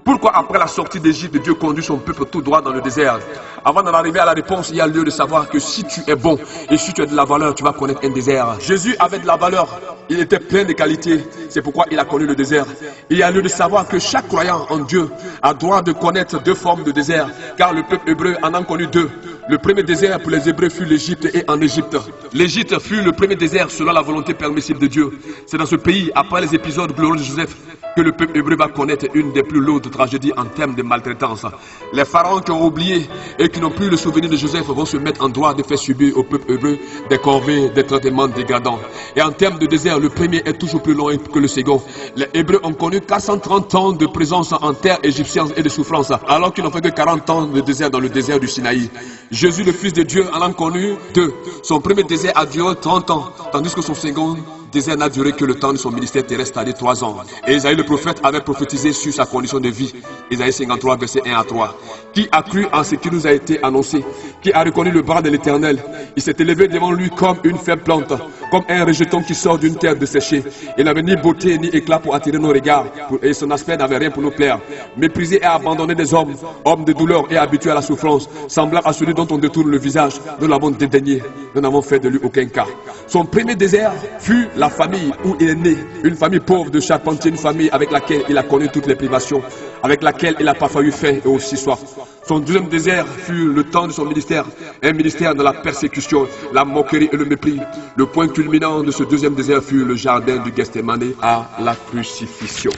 Pourquoi après la sortie d'Égypte, Dieu conduit son peuple tout droit dans le désert? Avant d'en arriver à la réponse, il y a lieu de savoir que si tu es bon et si tu as de la valeur, tu vas connaître un désert. Jésus avait de la valeur, il était plein de qualités, c'est pourquoi il a connu le désert. Il y a lieu de savoir que chaque croyant en Dieu a droit de connaître deux formes de désert, car le peuple hébreu en a connu deux. Le premier désert pour les Hébreux fut l'Égypte et en Égypte. L'Égypte fut le premier désert selon la volonté permissible de Dieu. C'est dans ce pays, après les épisodes glorieux de Joseph, que le peuple hébreu va connaître une des plus lourdes tragédies en termes de maltraitance. Les pharaons qui ont oublié et qui n'ont plus le souvenir de Joseph vont se mettre en droit de faire subir au peuple hébreu des corvées, des traitements dégradants. Et en termes de désert, le premier est toujours plus long que le second. Les Hébreux ont connu 430 ans de présence en terre égyptienne et de souffrance, alors qu'ils n'ont fait que 40 ans de désert dans le désert du Sinaï. Jésus, le Fils de Dieu, en a connu deux. Son premier désert a duré 30 ans, tandis que son second désert n'a duré que le temps de son ministère terrestre, c'est-à-dire 3 ans. Et Isaïe le prophète avait prophétisé sur sa condition de vie. Isaïe 53, versets 1 à 3. Qui a cru en ce qui nous a été annoncé? Qui a reconnu le bras de l'Éternel? Il s'est élevé devant lui comme une faible plante, comme un rejeton qui sort d'une terre desséchée. Il n'avait ni beauté ni éclat pour attirer nos regards, et son aspect n'avait rien pour nous plaire. Méprisé et abandonné des hommes, homme de douleur et habitué à la souffrance, semblable à celui dont on détourne le visage, nous l'avons dédaigné, nous n'avons fait de lui aucun cas. Son premier désert fut la famille où il est né, une famille pauvre de charpentier, une famille avec laquelle il a connu toutes les privations, avec laquelle il a parfois eu faim et aussi soif. Son deuxième désert fut le temps de son ministère, un ministère de la persécution, la moquerie et le mépris. Le point culminant de ce deuxième désert fut le jardin du Gethsémani à la crucifixion.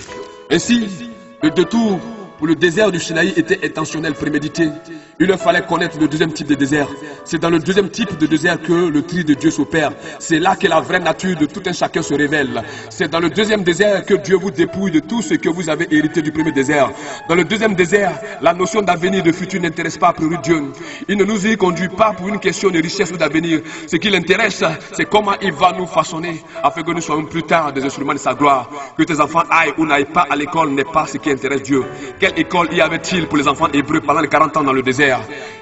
Ainsi, le détour pour le désert du Sinaï était intentionnel, prémédité. Il leur fallait connaître le deuxième type de désert. C'est dans le deuxième type de désert que le tri de Dieu s'opère. C'est là que la vraie nature de tout un chacun se révèle. C'est dans le deuxième désert que Dieu vous dépouille de tout ce que vous avez hérité du premier désert. Dans le deuxième désert, la notion d'avenir et de futur n'intéresse pas à priori Dieu. Il ne nous y conduit pas pour une question de richesse ou d'avenir. Ce qui l'intéresse, c'est comment il va nous façonner afin que nous soyons plus tard des instruments de sa gloire. Que tes enfants aillent ou n'aillent pas à l'école n'est pas ce qui intéresse Dieu. Quelle école y avait-il pour les enfants hébreux pendant les 40 ans dans le désert?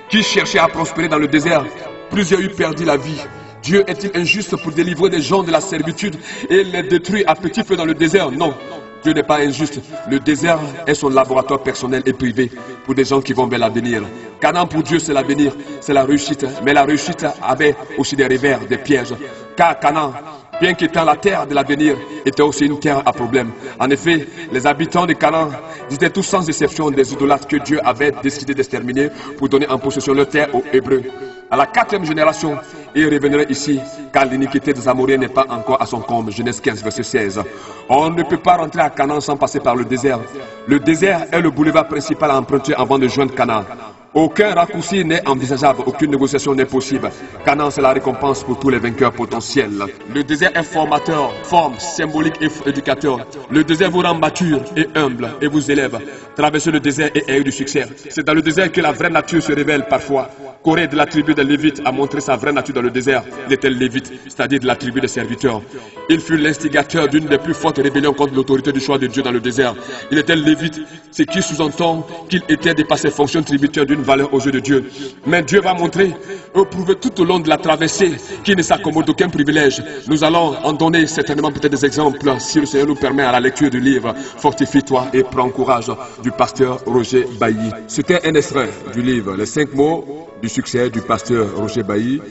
Qui cherchait à prospérer dans le désert? Plusieurs eurent perdu la vie. Dieu est-il injuste pour délivrer des gens de la servitude et les détruire à petit feu dans le désert? Non, Dieu n'est pas injuste. Le désert est son laboratoire personnel et privé pour des gens qui vont vers l'avenir. Canaan pour Dieu c'est l'avenir, c'est la réussite. Mais la réussite avait aussi des revers, des pièges. Car Canaan, bien qu'étant la terre de l'avenir, était aussi une terre à problème. En effet, les habitants de Canaan étaient tous sans exception des idolâtres que Dieu avait décidé d'exterminer pour donner en possession leur terre aux Hébreux. À la 4e génération, il reviendrait ici, car l'iniquité des Amoréens n'est pas encore à son comble. Genèse 15, verset 16. On ne peut pas rentrer à Canaan sans passer par le désert. Le désert est le boulevard principal à emprunter avant de joindre Canaan. Aucun raccourci n'est envisageable, aucune négociation n'est possible. Canaan, c'est la récompense pour tous les vainqueurs potentiels. Le désert est formateur, forme, symbolique et éducateur. Le désert vous rend mature et humble et vous élève. Traversez le désert et ayez du succès. C'est dans le désert que la vraie nature se révèle parfois. Corée de la tribu des Lévites a montré sa vraie nature dans le désert. Il était Lévite, c'est-à-dire de la tribu des serviteurs. Il fut l'instigateur d'une des plus fortes rébellions contre l'autorité du choix de Dieu dans le désert. Il était Lévite, ce qui sous-entend qu'il était de par ses fonctions tributaires d'une valeur aux yeux de Dieu. Mais Dieu va montrer, prouver tout au long de la traversée qu'il ne s'accommode d'aucun privilège. Nous allons en donner certainement peut-être des exemples si le Seigneur nous permet à la lecture du livre Fortifie-toi et prends courage du pasteur Roger Bailly. C'était un extrait du livre Les 5 mots du succès du pasteur Roger Bailly,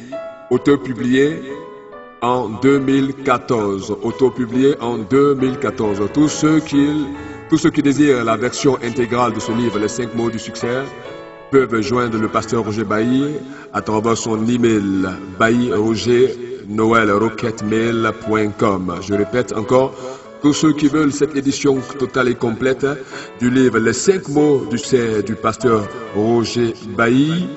auteur publié en 2014. Auteur publié en 2014. Tous ceux qui désirent la version intégrale de ce livre, Les 5 mots du succès, peuvent joindre le pasteur Roger Bailly à travers son email bailly.roger@rocketmail.com. Je répète encore, tous ceux qui veulent cette édition totale et complète du livre Les 5 mots du succès du pasteur Roger Bailly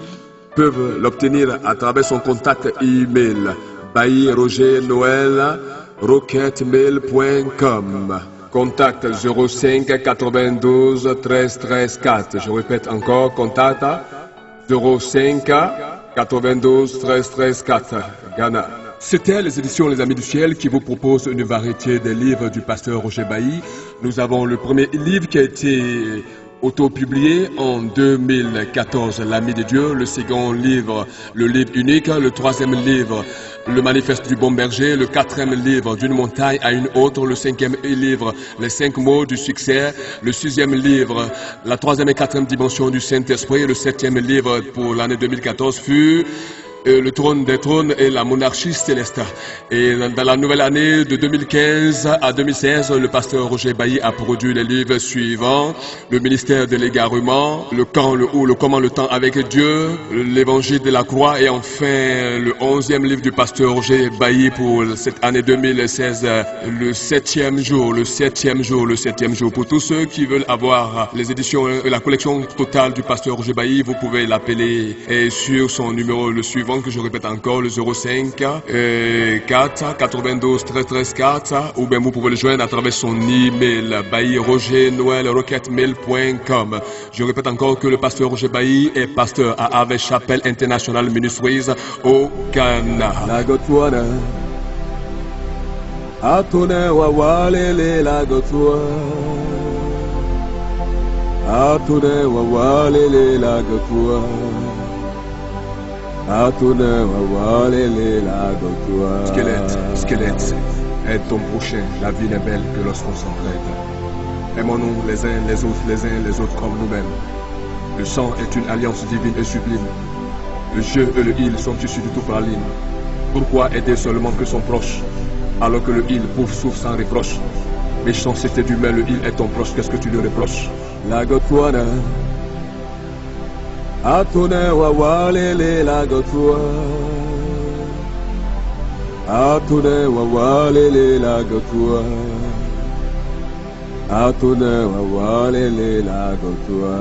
peuvent l'obtenir à travers son contact email bailly.roger@rocketmail.com. Contact 05 92 13 13 4. Je répète encore, contact 05 92 13 13 4. Ghana. C'était les éditions Les Amis du Ciel qui vous proposent une variété des livres du pasteur Roger Bailly. Nous avons le premier livre qui a été Auto-publié en 2014, L'Ami de Dieu, le second livre, le livre unique, le troisième livre, le manifeste du bon berger, le quatrième livre, D'une montagne à une autre, le cinquième livre, Les 5 mots du succès, le sixième livre, La troisième et quatrième dimension du Saint-Esprit, le septième livre pour l'année 2014 fut Le trône des trônes et la monarchie céleste. Et dans la nouvelle année de 2015 à 2016, le pasteur Roger Bailly a produit les livres suivants: Le ministère de l'égarement, Le quand, le où, le comment, le temps avec Dieu, L'évangile de la croix, et enfin le 11e livre du pasteur Roger Bailly pour cette année 2016, le 7e jour, le 7e jour, le 7e jour. Pour tous ceux qui veulent avoir les éditions et la collection totale du pasteur Roger Bailly, vous pouvez l'appeler sur son numéro le suivant, que je répète encore, le 05 4 92 13 13 4, ou bien vous pouvez le joindre à travers son email bailly.roger.noël@mail.com. Je répète encore que le pasteur Roger Bailly est pasteur à Ave Chapel International Ministries au Ghana. Lagotwana Atone wawalele lagotwa Atone wawalele lagotwa Squelette, aide ton prochain, la vie n'est belle que lorsqu'on s'entraide. Aimons-nous les uns les autres comme nous-mêmes. Le sang est une alliance divine et sublime. Le je et le il sont issus de toute la ligne. Pourquoi aider seulement que son proche, alors que le il souffre sans reproche? Méchanceté d'humain, le il est ton proche, qu'est-ce que tu lui reproches? Lagotwana Atone wawalele lagotwa Atone wawalele lagotwa Atone wawalele lagotwa